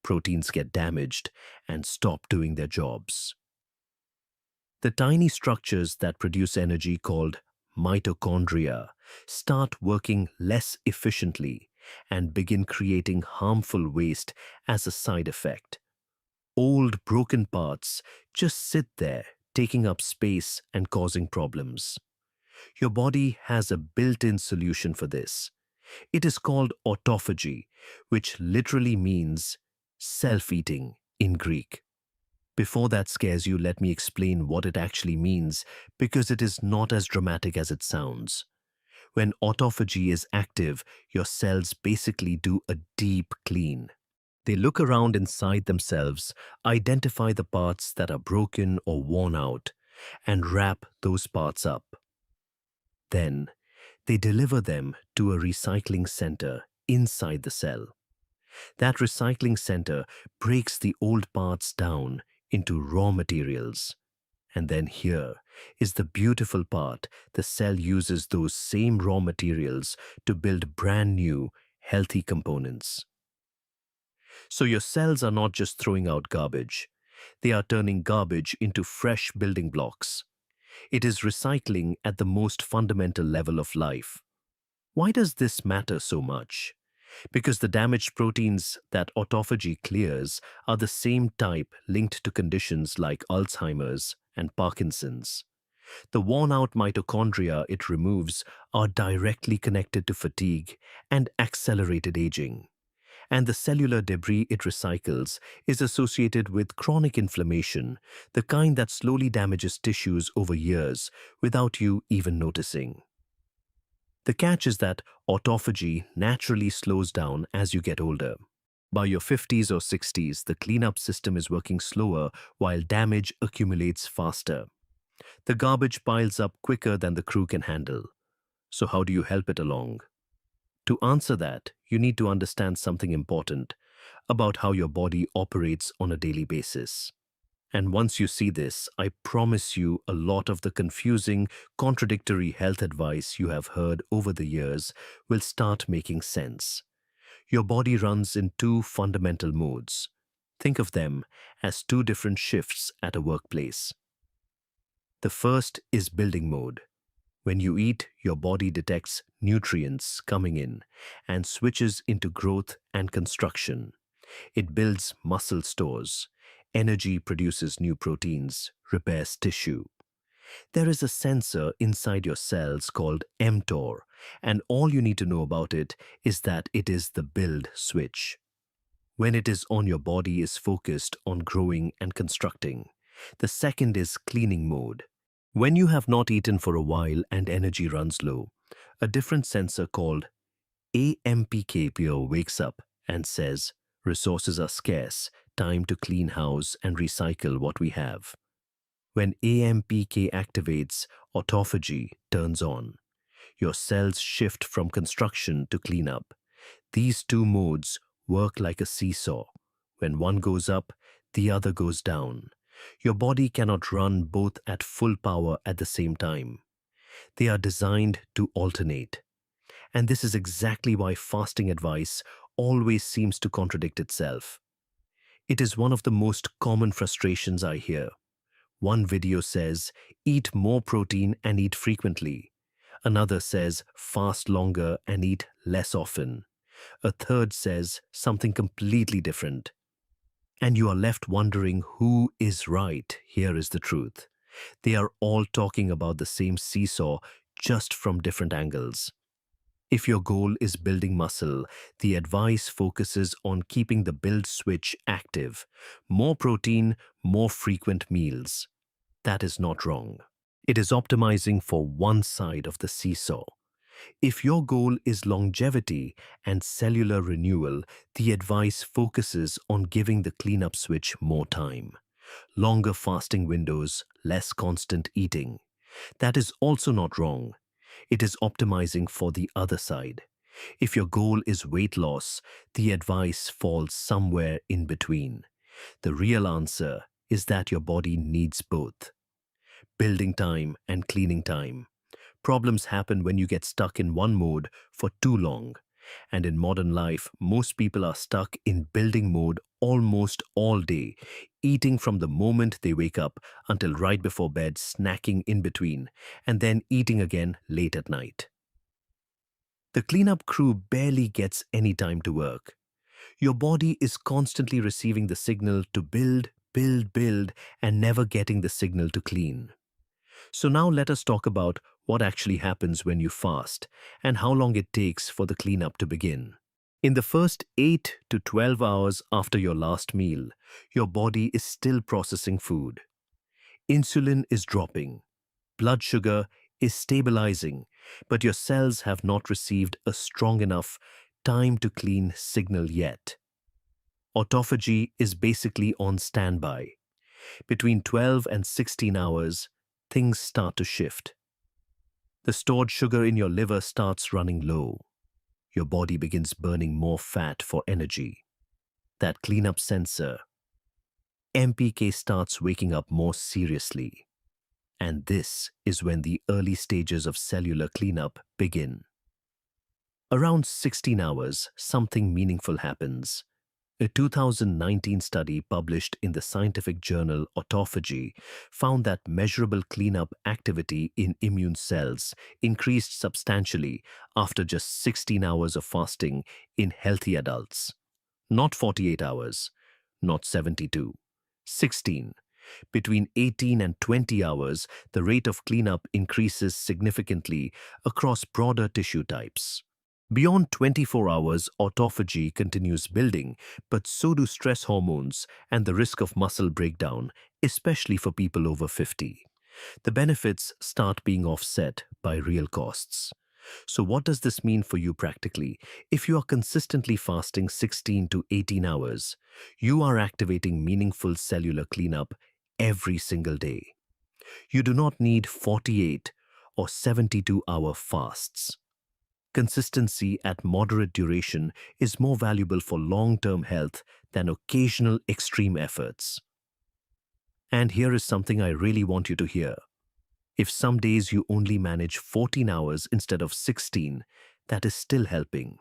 Proteins get damaged and stop doing their jobs. The tiny structures that produce energy called mitochondria start working less efficiently and begin creating harmful waste as a side effect. Old broken parts just sit there, taking up space and causing problems. Your body has a built-in solution for this. It is called autophagy, which literally means self-eating in Greek. Before that scares you, let me explain what it actually means because it is not as dramatic as it sounds. When autophagy is active, your cells basically do a deep clean. They look around inside themselves, identify the parts that are broken or worn out, and wrap those parts up. Then, they deliver them to a recycling center inside the cell. That recycling center breaks the old parts down into raw materials. And then here is the beautiful part. The cell uses those same raw materials to build brand new, healthy components. So your cells are not just throwing out garbage. They are turning garbage into fresh building blocks. It is recycling at the most fundamental level of life. Why does this matter so much? Because the damaged proteins that autophagy clears are the same type linked to conditions like Alzheimer's and Parkinson's. The worn-out mitochondria it removes are directly connected to fatigue and accelerated aging. And the cellular debris it recycles is associated with chronic inflammation, the kind that slowly damages tissues over years without you even noticing. The catch is that autophagy naturally slows down as you get older. By your 50s or 60s, the cleanup system is working slower while damage accumulates faster. The garbage piles up quicker than the crew can handle. So how do you help it along? To answer that, you need to understand something important about how your body operates on a daily basis. And once you see this, I promise you a lot of the confusing, contradictory health advice you have heard over the years will start making sense. Your body runs in two fundamental modes. Think of them as two different shifts at a workplace. The first is building mode. When you eat, your body detects nutrients coming in and switches into growth and construction. It builds muscle stores. Energy produces new proteins, repairs tissue. There is a sensor inside your cells called mTOR, and all you need to know about it is that it is the build switch. When it is on, your body is focused on growing and constructing. The second is cleaning mode. When you have not eaten for a while and energy runs low, a different sensor called AMPK wakes up and says, resources are scarce, time to clean house and recycle what we have. When AMPK activates, autophagy turns on. Your cells shift from construction to cleanup. These two modes work like a seesaw. When one goes up, the other goes down. Your body cannot run both at full power at the same time. They are designed to alternate. And this is exactly why fasting advice always seems to contradict itself. It is one of the most common frustrations I hear. One video says, eat more protein and eat frequently. Another says, fast longer and eat less often. A third says something completely different. And you are left wondering who is right. Here is the truth. They are all talking about the same seesaw, just from different angles. If your goal is building muscle, the advice focuses on keeping the build switch active. More protein, more frequent meals. That is not wrong. It is optimizing for one side of the seesaw. If your goal is longevity and cellular renewal, the advice focuses on giving the cleanup switch more time. Longer fasting windows, less constant eating. That is also not wrong. It is optimizing for the other side. If your goal is weight loss, the advice falls somewhere in between. The real answer is that your body needs both. Building time and cleaning time. Problems happen when you get stuck in one mode for too long. And in modern life, most people are stuck in building mode almost all day, eating from the moment they wake up until right before bed, snacking in between, and then eating again late at night. The cleanup crew barely gets any time to work. Your body is constantly receiving the signal to build, build, build, and never getting the signal to clean. So now let us talk about what actually happens when you fast and how long it takes for the cleanup to begin. In the first 8 to 12 hours after your last meal, your body is still processing food. Insulin is dropping. Blood sugar is stabilizing, but your cells have not received a strong enough time to clean signal yet. Autophagy is basically on standby. Between 12 and 16 hours, things start to shift. The stored sugar in your liver starts running low. Your body begins burning more fat for energy. That cleanup sensor, MPK, starts waking up more seriously. And this is when the early stages of cellular cleanup begin. Around 16 hours, something meaningful happens. A 2019 study published in the scientific journal Autophagy found that measurable cleanup activity in immune cells increased substantially after just 16 hours of fasting in healthy adults. Not 48 hours, not 72, 16. Between 18 and 20 hours, the rate of cleanup increases significantly across broader tissue types. Beyond 24 hours, autophagy continues building, but so do stress hormones and the risk of muscle breakdown, especially for people over 50. The benefits start being offset by real costs. So what does this mean for you practically? If you are consistently fasting 16 to 18 hours, you are activating meaningful cellular cleanup every single day. You do not need 48 or 72-hour fasts. Consistency at moderate duration is more valuable for long-term health than occasional extreme efforts. And here is something I really want you to hear. If some days you only manage 14 hours instead of 16, that is still helping.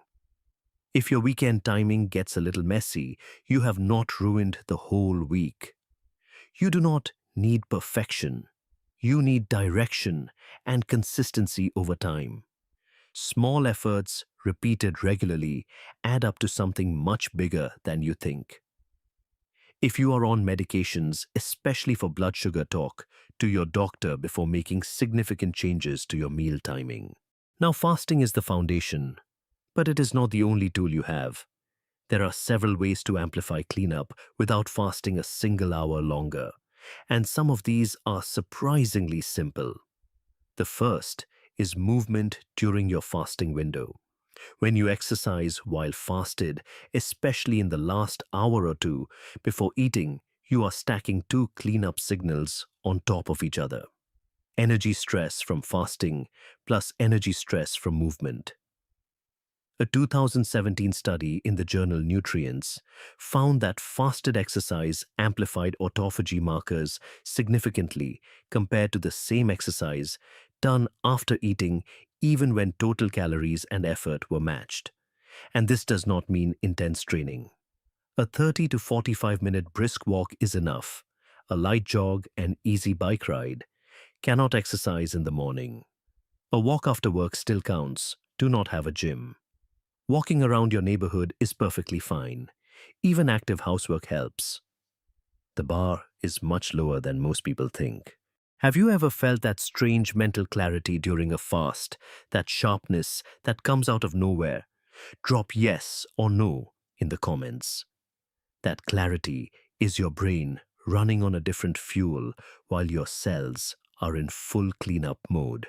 If your weekend timing gets a little messy, you have not ruined the whole week. You do not need perfection. You need direction and consistency over time. Small efforts, repeated regularly, add up to something much bigger than you think. If you are on medications, especially for blood sugar, talk to your doctor before making significant changes to your meal timing. Now, fasting is the foundation, but it is not the only tool you have. There are several ways to amplify cleanup without fasting a single hour longer, and some of these are surprisingly simple. The first is movement during your fasting window. When you exercise while fasted, especially in the last hour or two before eating, you are stacking two cleanup signals on top of each other. Energy stress from fasting plus energy stress from movement. A 2017 study in the journal Nutrients found that fasted exercise amplified autophagy markers significantly compared to the same exercise done after eating, even when total calories and effort were matched. And this does not mean intense training. A 30 to 45-minute brisk walk is enough. A light jog and easy bike ride cannot exercise in the morning. A walk after work still counts. Do not have a gym. Walking around your neighborhood is perfectly fine. Even active housework helps. The bar is much lower than most people think. Have you ever felt that strange mental clarity during a fast, that sharpness that comes out of nowhere? Drop yes or no in the comments. That clarity is your brain running on a different fuel while your cells are in full cleanup mode.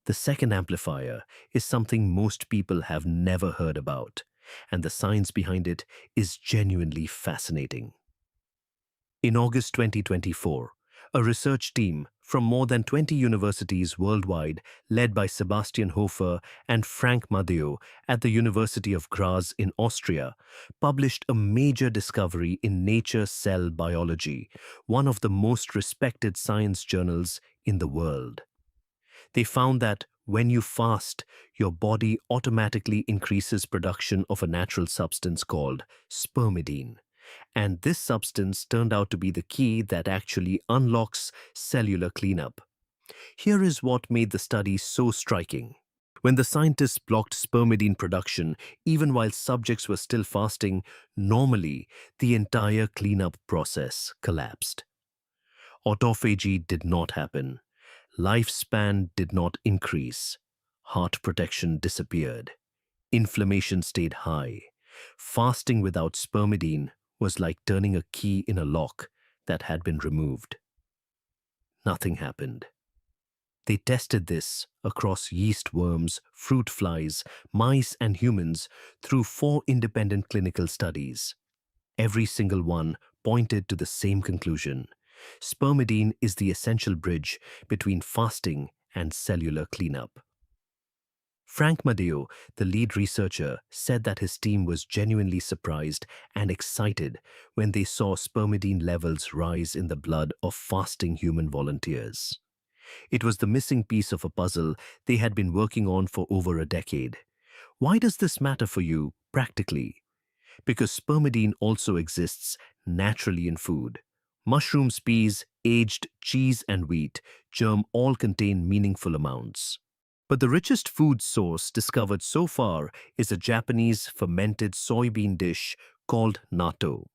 The second amplifier is something most people have never heard about, and the science behind it is genuinely fascinating. In August 2024, a research team from more than 20 universities worldwide, led by Sebastian Hofer and Frank Matteo at the University of Graz in Austria, published a major discovery in Nature Cell Biology, one of the most respected science journals in the world. They found that when you fast, your body automatically increases production of a natural substance called spermidine. And this substance turned out to be the key that actually unlocks cellular cleanup. Here is what made the study so striking. When the scientists blocked spermidine production, even while subjects were still fasting, normally the entire cleanup process collapsed. Autophagy did not happen. Lifespan did not increase. Heart protection disappeared. Inflammation stayed high. Fasting without spermidine was like turning a key in a lock that had been removed. Nothing happened. They tested this across yeast worms, fruit flies, mice, and humans through 4 independent clinical studies. Every single one pointed to the same conclusion. Spermidine is the essential bridge between fasting and cellular cleanup. Frank Matteo, the lead researcher, said that his team was genuinely surprised and excited when they saw spermidine levels rise in the blood of fasting human volunteers. It was the missing piece of a puzzle they had been working on for over a decade. Why does this matter for you practically? Because spermidine also exists naturally in food. Mushrooms, peas, aged cheese, and wheat germ all contain meaningful amounts. But the richest food source discovered so far is a Japanese fermented soybean dish called natto.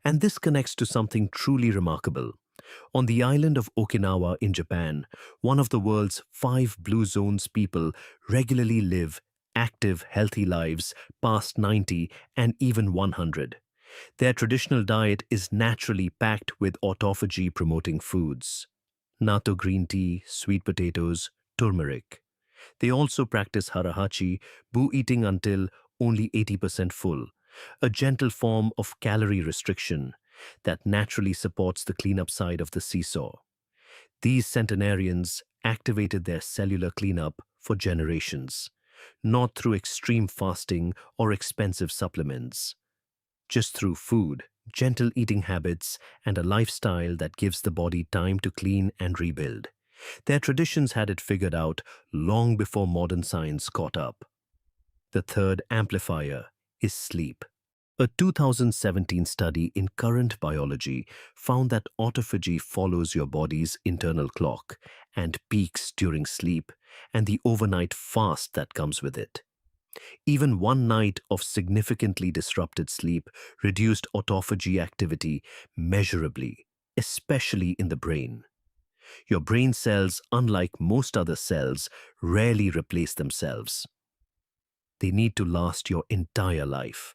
And this connects to something truly remarkable. On the island of Okinawa in Japan, one of the world's 5 blue zones, people regularly live active, healthy lives past 90 and even 100. Their traditional diet is naturally packed with autophagy promoting foods. Natto green tea, sweet potatoes, turmeric. They also practice harahachi, boo eating until only 80% full, a gentle form of calorie restriction that naturally supports the cleanup side of the seesaw. These centenarians activated their cellular cleanup for generations, not through extreme fasting or expensive supplements, just through food, gentle eating habits, and a lifestyle that gives the body time to clean and rebuild. Their traditions had it figured out long before modern science caught up. The third amplifier is sleep. A 2017 study in Current Biology found that autophagy follows your body's internal clock and peaks during sleep and the overnight fast that comes with it. Even one night of significantly disrupted sleep reduced autophagy activity measurably, especially in the brain. Your brain cells, unlike most other cells, rarely replace themselves. They need to last your entire life,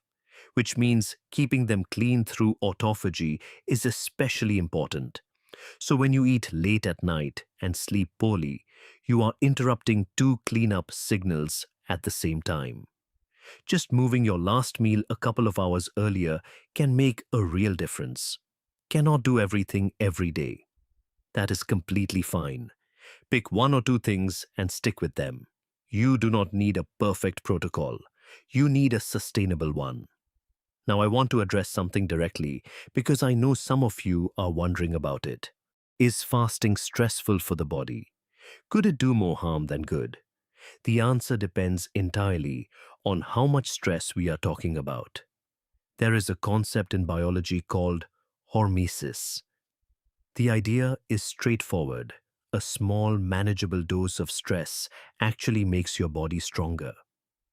which means keeping them clean through autophagy is especially important. So when you eat late at night and sleep poorly, you are interrupting two cleanup signals at the same time. Just moving your last meal a couple of hours earlier can make a real difference. Cannot do everything every day. That is completely fine. Pick one or two things and stick with them. You do not need a perfect protocol. You need a sustainable one. Now, I want to address something directly because I know some of you are wondering about it. Is fasting stressful for the body? Could it do more harm than good? The answer depends entirely on how much stress we are talking about. There is a concept in biology called hormesis. The idea is straightforward. A small, manageable dose of stress actually makes your body stronger.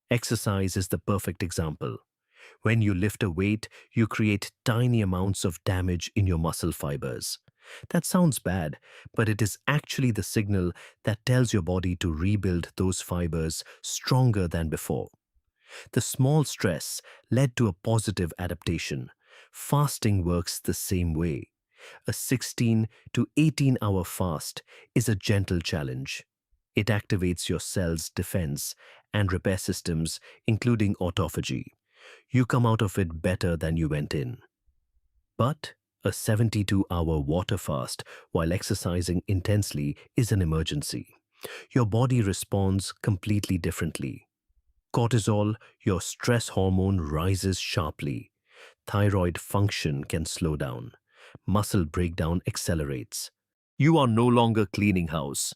Exercise is the perfect example. When you lift a weight, you create tiny amounts of damage in your muscle fibers. That sounds bad, but it is actually the signal that tells your body to rebuild those fibers stronger than before. The small stress led to a positive adaptation. Fasting works the same way. A 16 to 18-hour fast is a gentle challenge. It activates your cell's defense and repair systems, including autophagy. You come out of it better than you went in. But a 72-hour water fast while exercising intensely is an emergency. Your body responds completely differently. Cortisol, your stress hormone, rises sharply. Thyroid function can slow down. Muscle breakdown accelerates. You are no longer cleaning house.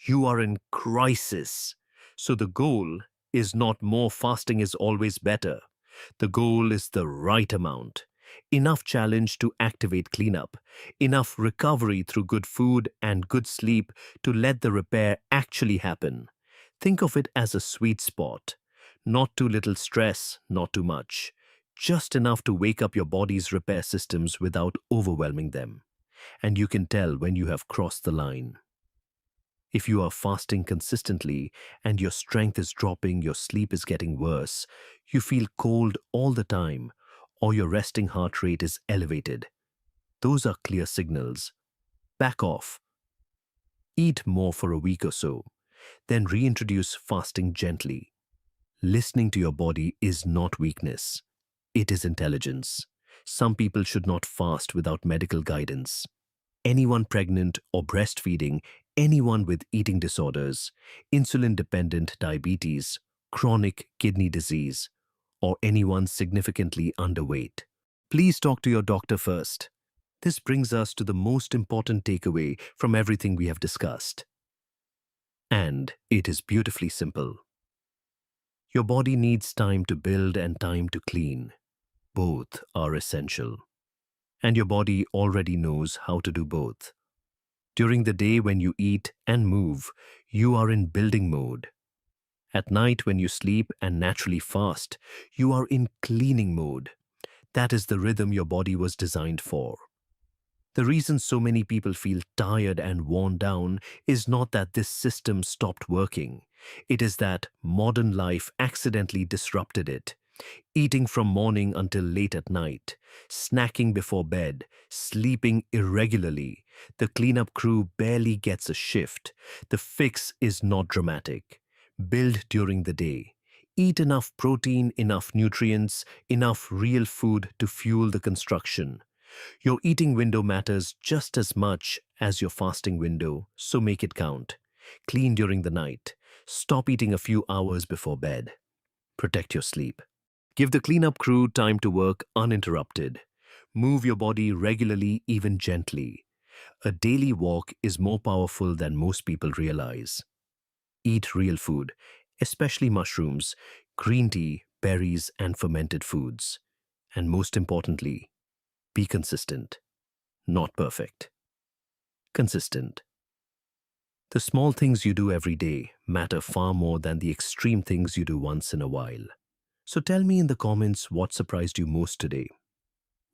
You are in crisis. So the goal is not more fasting is always better. The goal is the right amount. Enough challenge to activate cleanup. Enough recovery through good food and good sleep to let the repair actually happen. Think of it as a sweet spot. Not too little stress, not too much. Just enough to wake up your body's repair systems without overwhelming them. And you can tell when you have crossed the line. If you are fasting consistently and your strength is dropping, your sleep is getting worse, you feel cold all the time, or your resting heart rate is elevated, those are clear signals. Back off. Eat more for a week or so, then reintroduce fasting gently. Listening to your body is not weakness. It is intelligence. Some people should not fast without medical guidance. Anyone pregnant or breastfeeding, anyone with eating disorders, insulin-dependent diabetes, chronic kidney disease, or anyone significantly underweight. Please talk to your doctor first. This brings us to the most important takeaway from everything we have discussed. And it is beautifully simple. Your body needs time to build and time to clean. Both are essential. And your body already knows how to do both. During the day when you eat and move, you are in building mode. At night when you sleep and naturally fast, you are in cleaning mode. That is the rhythm your body was designed for. The reason so many people feel tired and worn down is not that this system stopped working. It is that modern life accidentally disrupted it. Eating from morning until late at night, snacking before bed, sleeping irregularly. The cleanup crew barely gets a shift. The fix is not dramatic. Build during the day. Eat enough protein, enough nutrients, enough real food to fuel the construction. Your eating window matters just as much as your fasting window, so make it count. Clean during the night. Stop eating a few hours before bed. Protect your sleep. Give the cleanup crew time to work uninterrupted. Move your body regularly, even gently. A daily walk is more powerful than most people realize. Eat real food, especially mushrooms, green tea, berries, and fermented foods. And most importantly, be consistent. Not perfect. Consistent. The small things you do every day matter far more than the extreme things you do once in a while. So tell me in the comments what surprised you most today.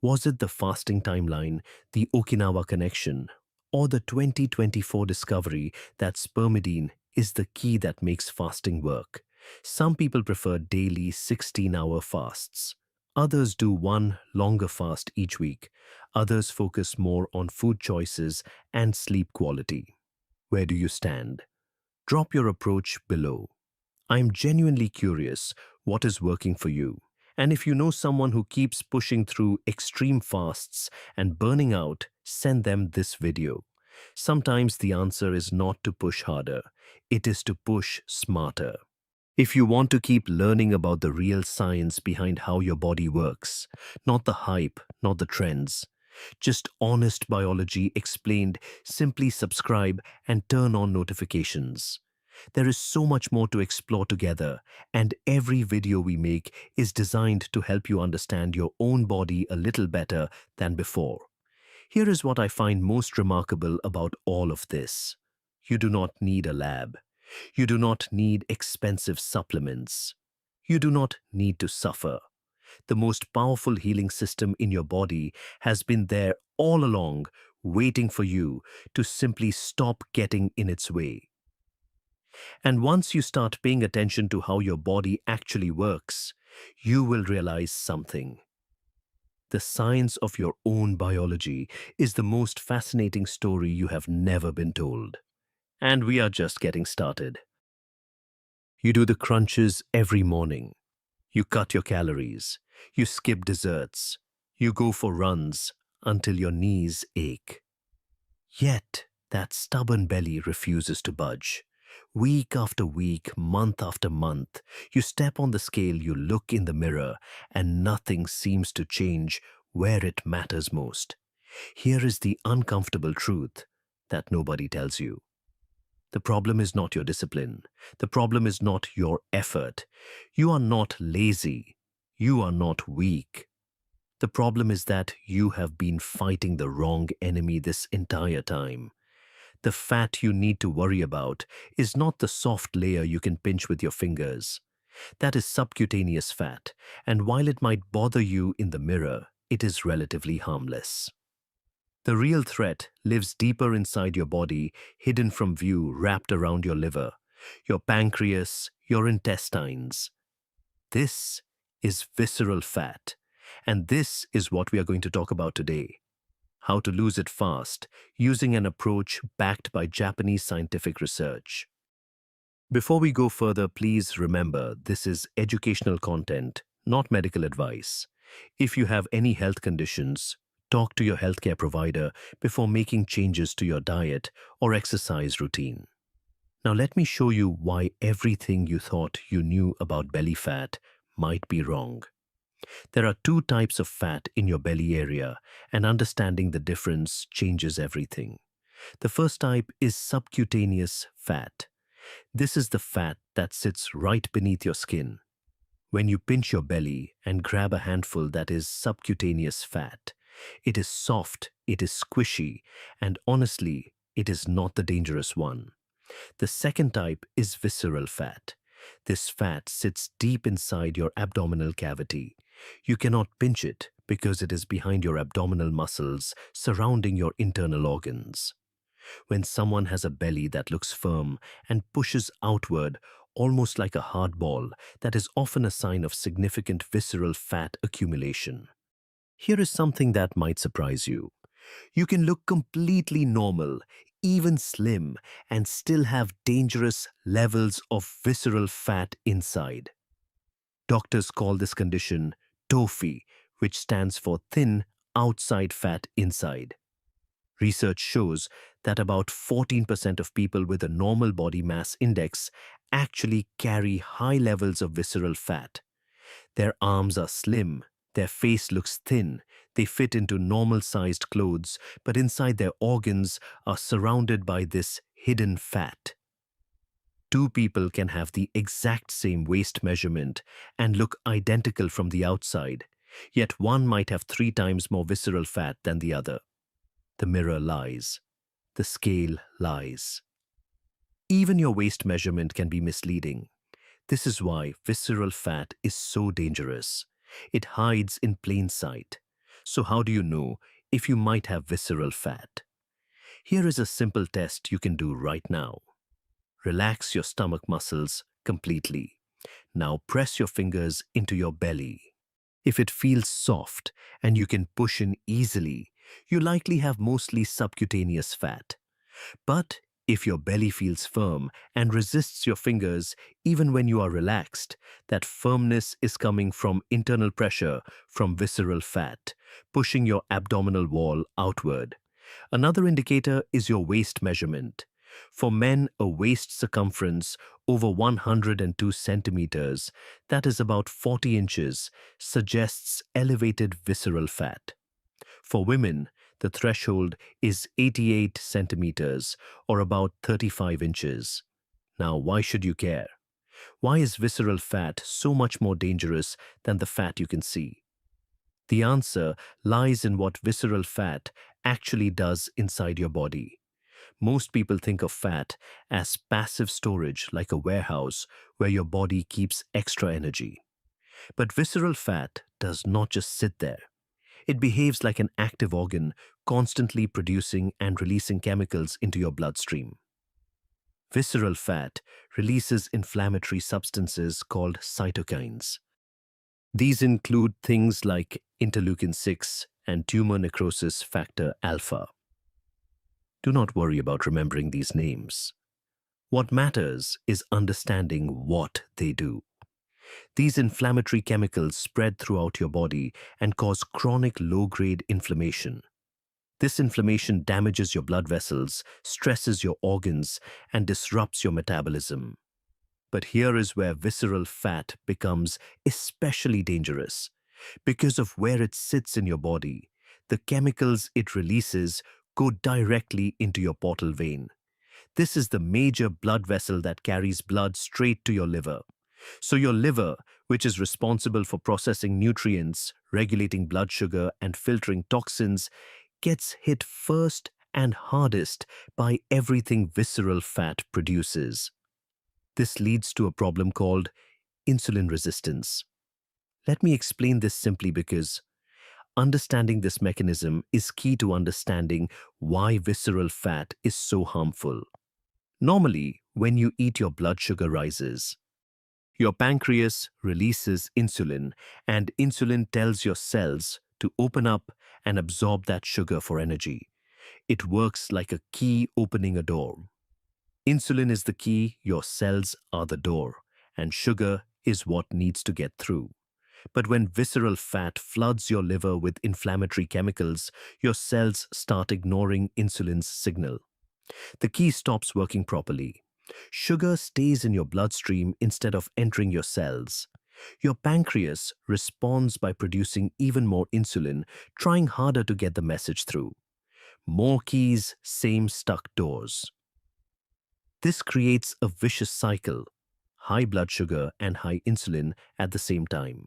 Was it the fasting timeline, the Okinawa connection, or the 2024 discovery that spermidine is the key that makes fasting work? Some people prefer daily 16-hour fasts. Others do one longer fast each week. Others focus more on food choices and sleep quality. Where do you stand? Drop your approach below. I'm genuinely curious what is working for you. And if you know someone who keeps pushing through extreme fasts and burning out, send them this video. Sometimes the answer is not to push harder, it is to push smarter. If you want to keep learning about the real science behind how your body works, not the hype, not the trends, just honest biology explained, simply subscribe and turn on notifications. There is so much more to explore together, and every video we make is designed to help you understand your own body a little better than before. Here is what I find most remarkable about all of this. You do not need a lab. You do not need expensive supplements. You do not need to suffer. The most powerful healing system in your body has been there all along, waiting for you to simply stop getting in its way. And once you start paying attention to how your body actually works, you will realize something. The science of your own biology is the most fascinating story you have never been told. And we are just getting started. You do the crunches every morning. You cut your calories. You skip desserts. You go for runs until your knees ache. Yet, that stubborn belly refuses to budge. Week after week, month after month, you step on the scale, you look in the mirror, and nothing seems to change where it matters most. Here is the uncomfortable truth that nobody tells you. The problem is not your discipline. The problem is not your effort. You are not lazy. You are not weak. The problem is that you have been fighting the wrong enemy this entire time. The fat you need to worry about is not the soft layer you can pinch with your fingers. That is subcutaneous fat, and while it might bother you in the mirror, it is relatively harmless. The real threat lives deeper inside your body, hidden from view, wrapped around your liver, your pancreas, your intestines. This is visceral fat, and this is what we are going to talk about today. How to lose it fast, using an approach backed by Japanese scientific research. Before we go further, please remember this is educational content, not medical advice. If you have any health conditions, talk to your healthcare provider before making changes to your diet or exercise routine. Now let me show you why everything you thought you knew about belly fat might be wrong. There are two types of fat in your belly area, and understanding the difference changes everything. The first type is subcutaneous fat. This is the fat that sits right beneath your skin. When you pinch your belly and grab a handful that is subcutaneous fat, it is soft, it is squishy, and honestly, it is not the dangerous one. The second type is visceral fat. This fat sits deep inside your abdominal cavity. You cannot pinch it because it is behind your abdominal muscles surrounding your internal organs. When someone has a belly that looks firm and pushes outward, almost like a hard ball, that is often a sign of significant visceral fat accumulation. Here is something that might surprise you. You can look completely normal, even slim, and still have dangerous levels of visceral fat inside. Doctors call this condition TOFI, which stands for thin outside fat inside. Research shows that about 14% of people with a normal body mass index actually carry high levels of visceral fat. Their arms are slim, their face looks thin, they fit into normal-sized clothes, but inside their organs are surrounded by this hidden fat. Two people can have the exact same waist measurement and look identical from the outside, yet one might have 3 times more visceral fat than the other. The mirror lies. The scale lies. Even your waist measurement can be misleading. This is why visceral fat is so dangerous. It hides in plain sight. So how do you know if you might have visceral fat? Here is a simple test you can do right now. Relax your stomach muscles completely. Now press your fingers into your belly. If it feels soft and you can push in easily, you likely have mostly subcutaneous fat. But if your belly feels firm and resists your fingers even when you are relaxed, that firmness is coming from internal pressure from visceral fat, pushing your abdominal wall outward. Another indicator is your waist measurement. For men, a waist circumference over 102 centimeters, that is about 40 inches, suggests elevated visceral fat. For women, the threshold is 88 centimeters, or about 35 inches. Now, why should you care? Why is visceral fat so much more dangerous than the fat you can see? The answer lies in what visceral fat actually does inside your body. Most people think of fat as passive storage, like a warehouse where your body keeps extra energy. But visceral fat does not just sit there. It behaves like an active organ, constantly producing and releasing chemicals into your bloodstream. Visceral fat releases inflammatory substances called cytokines. These include things like interleukin-6 and tumor necrosis factor alpha. Do not worry about remembering these names. What matters is understanding what they do. These inflammatory chemicals spread throughout your body and cause chronic low-grade inflammation. This inflammation damages your blood vessels, stresses your organs, and disrupts your metabolism. But here is where visceral fat becomes especially dangerous. Because of where it sits in your body, the chemicals it releases go directly into your portal vein. This is the major blood vessel that carries blood straight to your liver. So your liver, which is responsible for processing nutrients, regulating blood sugar, and filtering toxins, gets hit first and hardest by everything visceral fat produces. This leads to a problem called insulin resistance. Let me explain this simply because understanding this mechanism is key to understanding why visceral fat is so harmful. Normally, when you eat, your blood sugar rises. Your pancreas releases insulin, and insulin tells your cells to open up and absorb that sugar for energy. It works like a key opening a door. Insulin is the key, your cells are the door, and sugar is what needs to get through. But when visceral fat floods your liver with inflammatory chemicals, your cells start ignoring insulin's signal. The key stops working properly. Sugar stays in your bloodstream instead of entering your cells. Your pancreas responds by producing even more insulin, trying harder to get the message through. More keys, same stuck doors. This creates a vicious cycle: high blood sugar and high insulin at the same time.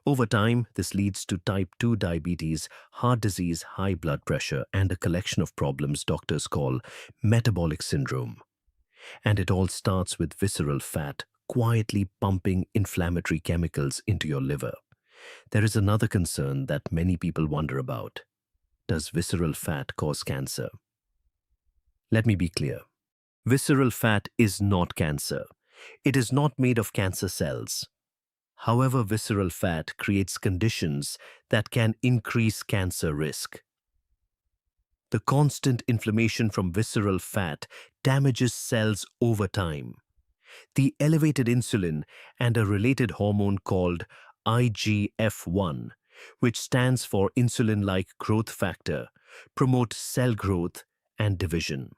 Over time, this leads to type 2 diabetes, heart disease, high blood pressure, and a collection of problems doctors call metabolic syndrome. And it all starts with visceral fat quietly pumping inflammatory chemicals into your liver. There is another concern that many people wonder about. Does visceral fat cause cancer? Let me be clear. Visceral fat is not cancer. It is not made of cancer cells. However, visceral fat creates conditions that can increase cancer risk. The constant inflammation from visceral fat damages cells over time. The elevated insulin and a related hormone called IGF-1, which stands for insulin-like growth factor, promote cell growth and division.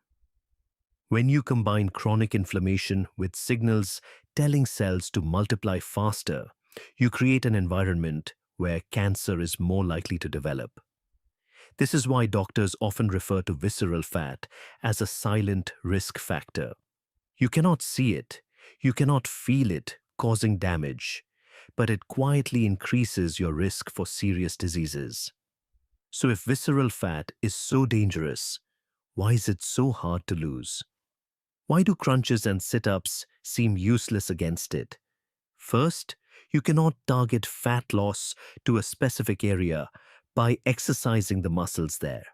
When you combine chronic inflammation with signals telling cells to multiply faster, you create an environment where cancer is more likely to develop. This is why doctors often refer to visceral fat as a silent risk factor. You cannot see it, you cannot feel it causing damage, but it quietly increases your risk for serious diseases. So if visceral fat is so dangerous, why is it so hard to lose? Why do crunches and sit-ups seem useless against it? First, you cannot target fat loss to a specific area by exercising the muscles there.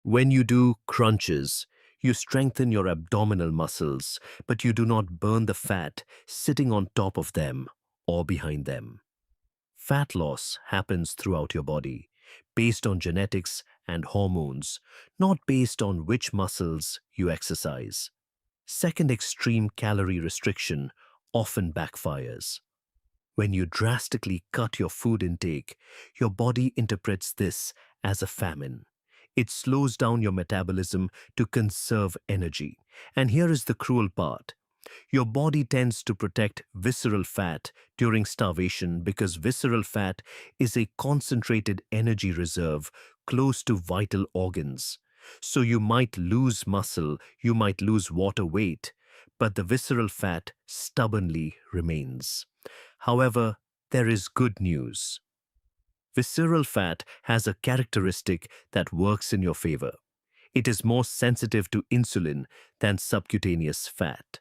When you do crunches, you strengthen your abdominal muscles, but you do not burn the fat sitting on top of them or behind them. Fat loss happens throughout your body, based on genetics and hormones, not based on which muscles you exercise. Second, extreme calorie restriction often backfires. When you drastically cut your food intake, your body interprets this as a famine. It slows down your metabolism to conserve energy. And here is the cruel part. Your body tends to protect visceral fat during starvation because visceral fat is a concentrated energy reserve close to vital organs. So you might lose muscle, you might lose water weight, but the visceral fat stubbornly remains. However, there is good news. Visceral fat has a characteristic that works in your favor. It is more sensitive to insulin than subcutaneous fat.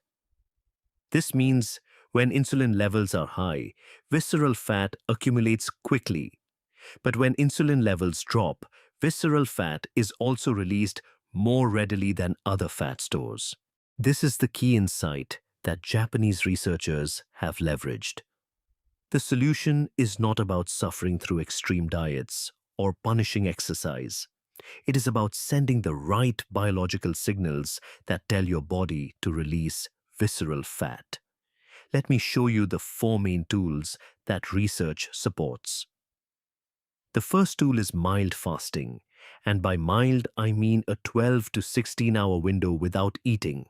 This means when insulin levels are high, visceral fat accumulates quickly. But when insulin levels drop, visceral fat is also released more readily than other fat stores. This is the key insight that Japanese researchers have leveraged. The solution is not about suffering through extreme diets or punishing exercise. It is about sending the right biological signals that tell your body to release visceral fat. Let me show you the four main tools that research supports. The first tool is mild fasting, and by mild I mean a 12 to 16-hour window without eating.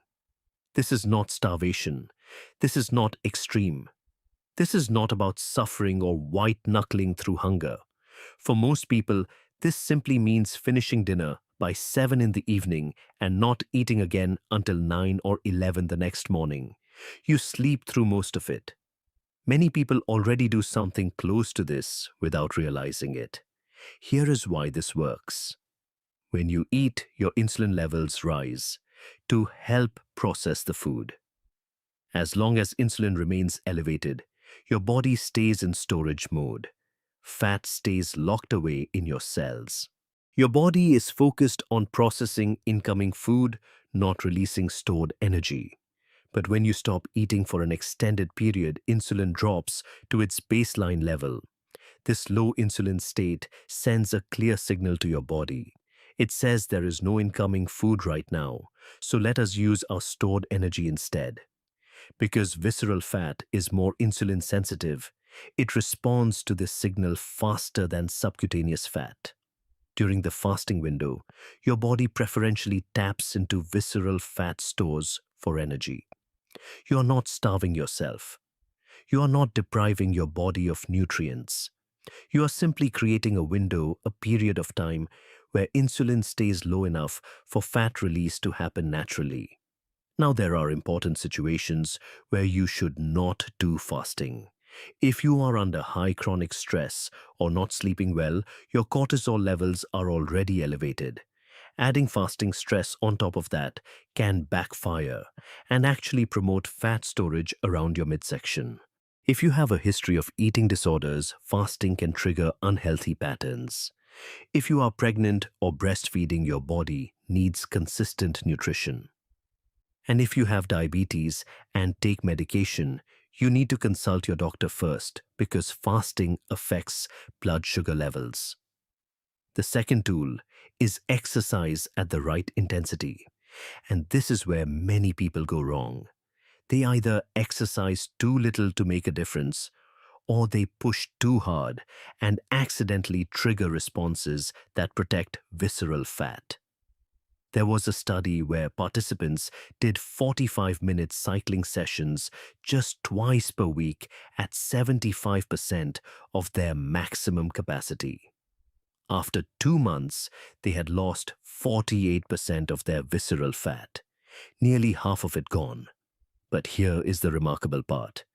This is not starvation. This is not extreme. This is not about suffering or white-knuckling through hunger. For most people, this simply means finishing dinner by 7 in the evening and not eating again until 9 or 11 the next morning. You sleep through most of it. Many people already do something close to this without realizing it. Here is why this works. When you eat, your insulin levels rise to help process the food. As long as insulin remains elevated, your body stays in storage mode. Fat stays locked away in your cells. Your body is focused on processing incoming food, not releasing stored energy. But when you stop eating for an extended period, insulin drops to its baseline level. This low insulin state sends a clear signal to your body. It says there is no incoming food right now, so let us use our stored energy instead. Because visceral fat is more insulin sensitive, it responds to this signal faster than subcutaneous fat. During the fasting window, your body preferentially taps into visceral fat stores for energy. You are not starving yourself. You are not depriving your body of nutrients. You are simply creating a window, a period of time where insulin stays low enough for fat release to happen naturally. Now, there are important situations where you should not do fasting. If you are under high chronic stress or not sleeping well, your cortisol levels are already elevated. Adding fasting stress on top of that can backfire and actually promote fat storage around your midsection. If you have a history of eating disorders, fasting can trigger unhealthy patterns. If you are pregnant or breastfeeding, your body needs consistent nutrition. And if you have diabetes and take medication, you need to consult your doctor first because fasting affects blood sugar levels. The second tool is exercise at the right intensity. And this is where many people go wrong. They either exercise too little to make a difference, or they push too hard and accidentally trigger responses that protect visceral fat. There was a study where participants did 45-minute cycling sessions just twice per week at 75% of their maximum capacity. After 2 months, they had lost 48% of their visceral fat, nearly half of it gone. But here is the remarkable part.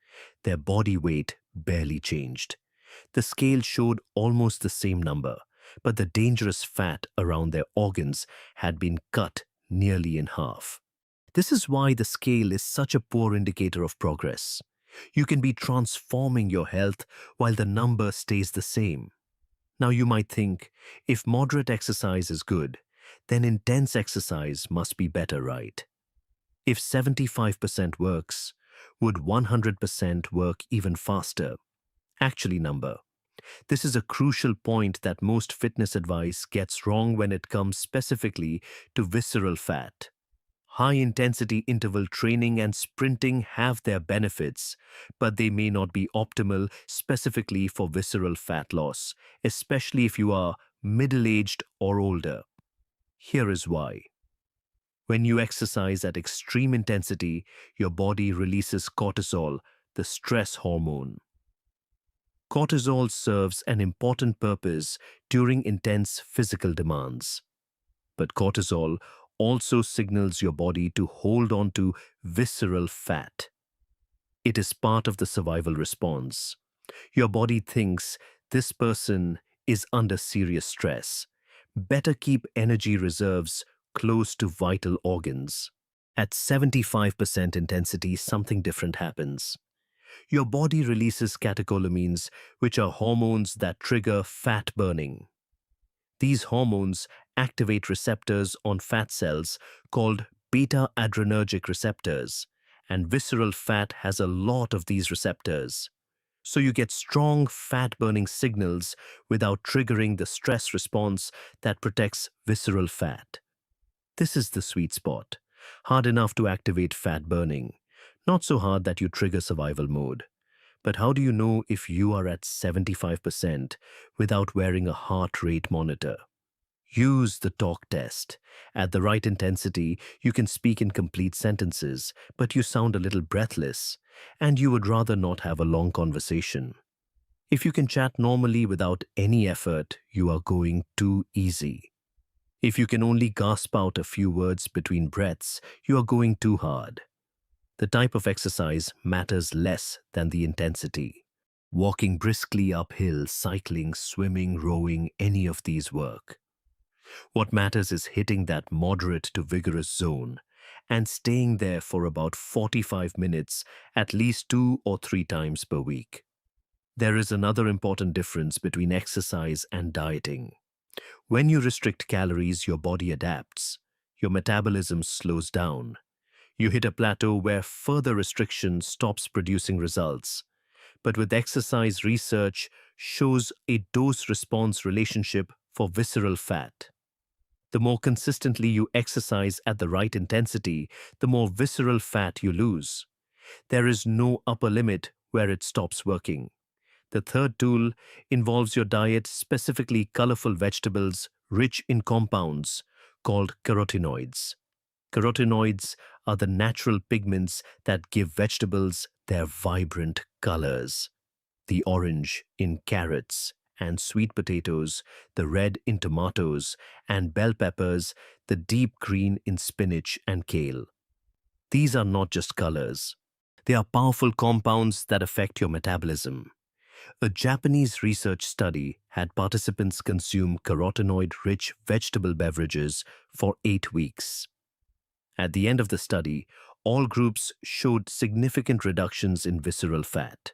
Their body weight barely changed. The scale showed almost the same number, but the dangerous fat around their organs had been cut nearly in half. This is why the scale is such a poor indicator of progress. You can be transforming your health while the number stays the same. Now you might think, if moderate exercise is good, then intense exercise must be better, right? If 75% works, would 100% work even faster? Actually, number. This is a crucial point that most fitness advice gets wrong when it comes specifically to visceral fat. High-intensity interval training and sprinting have their benefits, but they may not be optimal specifically for visceral fat loss, especially if you are middle-aged or older. Here is why. When you exercise at extreme intensity, your body releases cortisol, the stress hormone. Cortisol serves an important purpose during intense physical demands. But cortisol also signals your body to hold on to visceral fat. It is part of the survival response. Your body thinks this person is under serious stress. Better keep energy reserves close to vital organs. At 75% intensity, something different happens. Your body releases catecholamines, which are hormones that trigger fat burning. These hormones activate receptors on fat cells called beta-adrenergic receptors, and visceral fat has a lot of these receptors. So you get strong fat-burning signals without triggering the stress response that protects visceral fat. This is the sweet spot. Hard enough to activate fat burning, not so hard that you trigger survival mode. But how do you know if you are at 75% without wearing a heart rate monitor? Use the talk test. At the right intensity, you can speak in complete sentences, but you sound a little breathless, and you would rather not have a long conversation. If you can chat normally without any effort, you are going too easy. If you can only gasp out a few words between breaths, you are going too hard. The type of exercise matters less than the intensity. Walking briskly uphill, cycling, swimming, rowing, any of these work. What matters is hitting that moderate to vigorous zone and staying there for about 45 minutes at least 2 or 3 times per week. There is another important difference between exercise and dieting. When you restrict calories, your body adapts. Your metabolism slows down. You hit a plateau where further restriction stops producing results. But with exercise, research shows a dose-response relationship for visceral fat. The more consistently you exercise at the right intensity, the more visceral fat you lose. There is no upper limit where it stops working. The third tool involves your diet, specifically colorful vegetables rich in compounds called carotenoids. Carotenoids are the natural pigments that give vegetables their vibrant colors. The orange in carrots and sweet potatoes, the red in tomatoes and bell peppers, the deep green in spinach and kale. These are not just colors. They are powerful compounds that affect your metabolism. A Japanese research study had participants consume carotenoid-rich vegetable beverages for 8 weeks. At the end of the study, all groups showed significant reductions in visceral fat.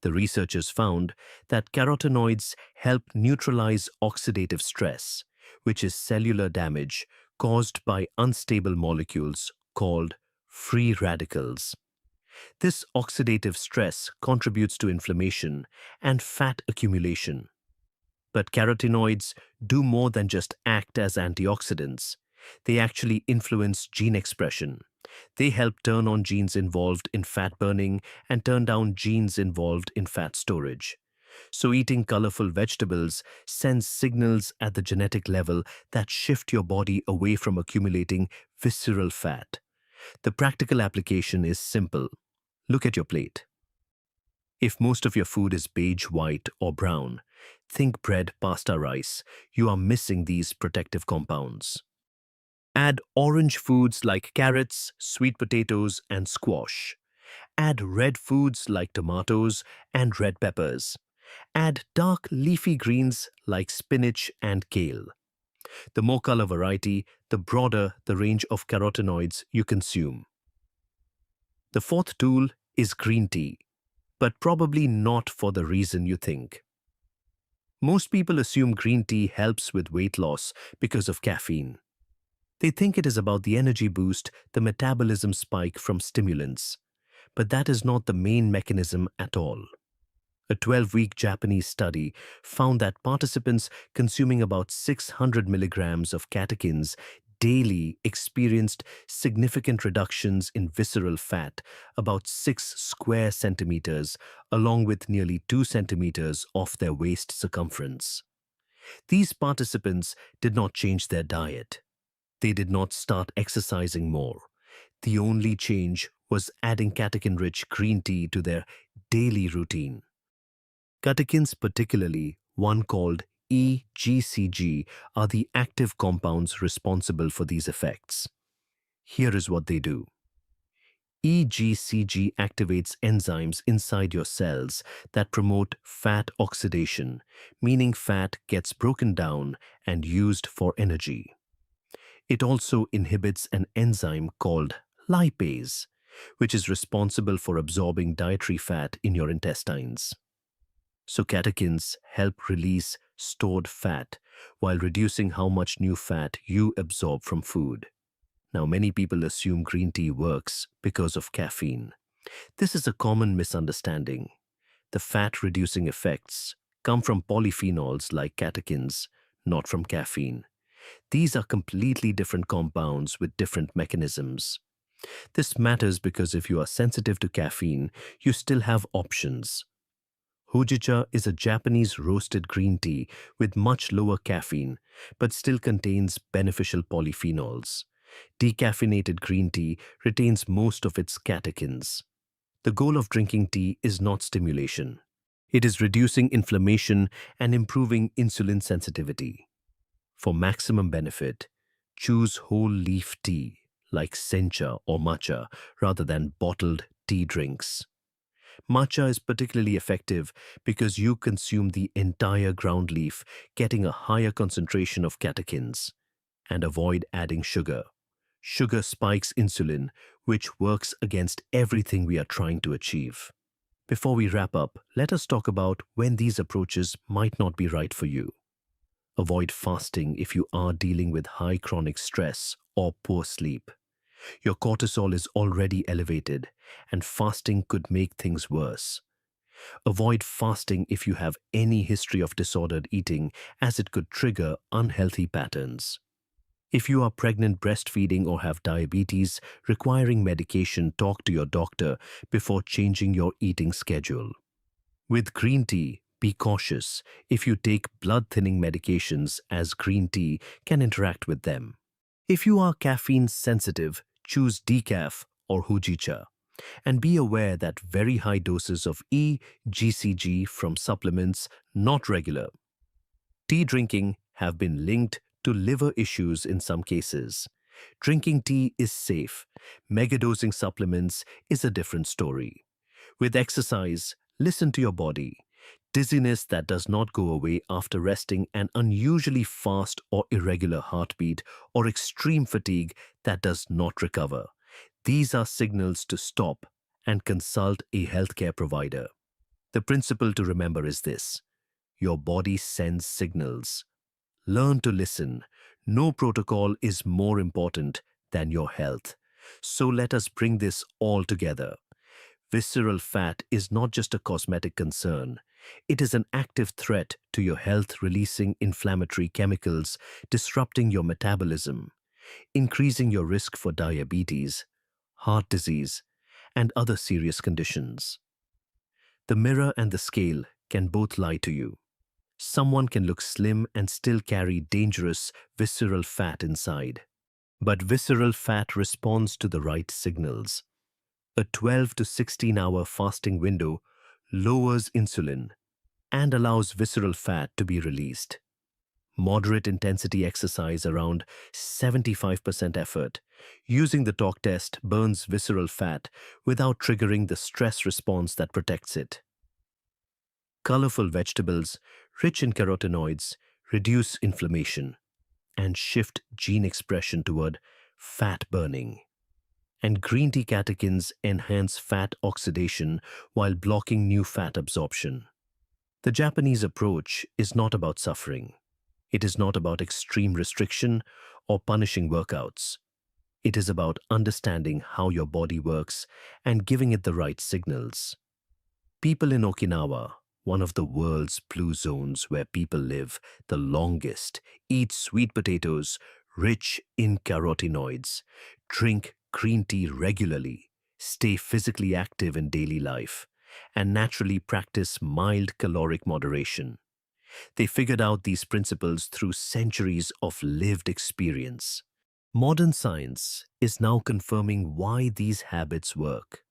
The researchers found that carotenoids help neutralize oxidative stress, which is cellular damage caused by unstable molecules called free radicals. This oxidative stress contributes to inflammation and fat accumulation. But carotenoids do more than just act as antioxidants. They actually influence gene expression. They help turn on genes involved in fat burning and turn down genes involved in fat storage. So eating colorful vegetables sends signals at the genetic level that shift your body away from accumulating visceral fat. The practical application is simple. Look at your plate. If most of your food is beige, white, or brown, think bread, pasta, rice, you are missing these protective compounds. Add orange foods like carrots, sweet potatoes, and squash. Add red foods like tomatoes and red peppers. Add dark leafy greens like spinach and kale. The more color variety, the broader the range of carotenoids you consume. The fourth tool is green tea, but probably not for the reason you think. Most people assume green tea helps with weight loss because of caffeine. They think it is about the energy boost, the metabolism spike from stimulants. But that is not the main mechanism at all. A 12-week Japanese study found that participants consuming about 600 milligrams of catechins daily experienced significant reductions in visceral fat, about 6 square centimeters, along with nearly 2 centimeters of their waist circumference. These participants did not change their diet. They did not start exercising more. The only change was adding catechin-rich green tea to their daily routine. Catechins, particularly one called EGCG, are the active compounds responsible for these effects. Here is what they do. EGCG activates enzymes inside your cells that promote fat oxidation, meaning fat gets broken down and used for energy. It also inhibits an enzyme called lipase, which is responsible for absorbing dietary fat in your intestines. So catechins help release stored fat while reducing how much new fat you absorb from food. Now, many people assume green tea works because of caffeine. This is a common misunderstanding. The fat-reducing effects come from polyphenols like catechins, not from caffeine. These are completely different compounds with different mechanisms. This matters because if you are sensitive to caffeine, you still have options. Hojicha is a Japanese roasted green tea with much lower caffeine, but still contains beneficial polyphenols. Decaffeinated green tea retains most of its catechins. The goal of drinking tea is not stimulation. It is reducing inflammation and improving insulin sensitivity. For maximum benefit, choose whole leaf tea like sencha or matcha rather than bottled tea drinks. Matcha is particularly effective because you consume the entire ground leaf, getting a higher concentration of catechins, and avoid adding sugar. Sugar spikes insulin, which works against everything we are trying to achieve. Before we wrap up, let us talk about when these approaches might not be right for you. Avoid fasting if you are dealing with high chronic stress or poor sleep. Your cortisol is already elevated, and fasting could make things worse. Avoid fasting if you have any history of disordered eating, as it could trigger unhealthy patterns. If you are pregnant, breastfeeding, or have diabetes requiring medication, talk to your doctor before changing your eating schedule. With green tea, be cautious if you take blood-thinning medications, as green tea can interact with them. If you are caffeine sensitive, choose decaf or hojicha. And be aware that very high doses of EGCG from supplements, not regular tea drinking, have been linked to liver issues in some cases. Drinking tea is safe. Megadosing supplements is a different story. With exercise, listen to your body. Dizziness that does not go away after resting, an unusually fast or irregular heartbeat, or extreme fatigue that does not recover. These are signals to stop and consult a healthcare provider. The principle to remember is this: your body sends signals. Learn to listen. No protocol is more important than your health. So let us bring this all together. Visceral fat is not just a cosmetic concern. It is an active threat to your health, releasing inflammatory chemicals, disrupting your metabolism, increasing your risk for diabetes, heart disease, and other serious conditions. The mirror and the scale can both lie to you. Someone can look slim and still carry dangerous visceral fat inside. But visceral fat responds to the right signals. A 12 to 16-hour fasting window lowers insulin and allows visceral fat to be released. Moderate intensity exercise around 75% effort using the talk test burns visceral fat without triggering the stress response that protects it. Colorful vegetables, rich in carotenoids, reduce inflammation and shift gene expression toward fat burning. And green tea catechins enhance fat oxidation while blocking new fat absorption. The Japanese approach is not about suffering. It is not about extreme restriction or punishing workouts. It is about understanding how your body works and giving it the right signals. People in Okinawa, one of the world's blue zones where people live the longest, eat sweet potatoes rich in carotenoids, drink green tea regularly, stay physically active in daily life, and naturally practice mild caloric moderation. They figured out these principles through centuries of lived experience. Modern science is now confirming why these habits work.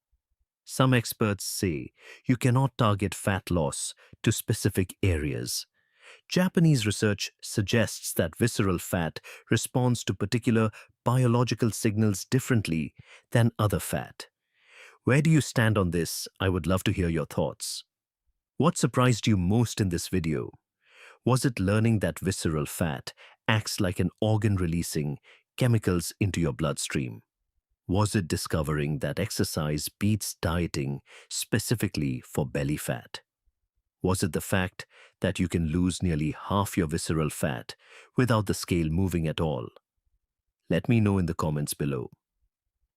Some experts say you cannot target fat loss to specific areas. Japanese research suggests that visceral fat responds to particular biological signals differently than other fat. Where do you stand on this? I would love to hear your thoughts. What surprised you most in this video? Was it learning that visceral fat acts like an organ releasing chemicals into your bloodstream? Was it discovering that exercise beats dieting specifically for belly fat? Was it the fact that you can lose nearly half your visceral fat without the scale moving at all? Let me know in the comments below.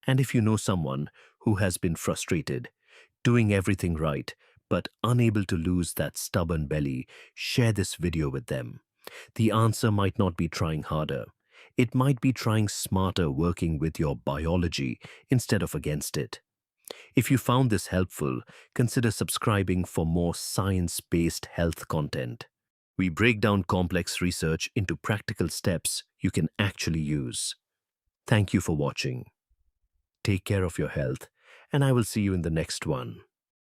And if you know someone who has been frustrated, doing everything right, but unable to lose that stubborn belly, share this video with them. The answer might not be trying harder. It might be trying smarter, working with your biology instead of against it. If you found this helpful, consider subscribing for more science-based health content. We break down complex research into practical steps you can actually use. Thank you for watching. Take care of your health, and I will see you in the next one.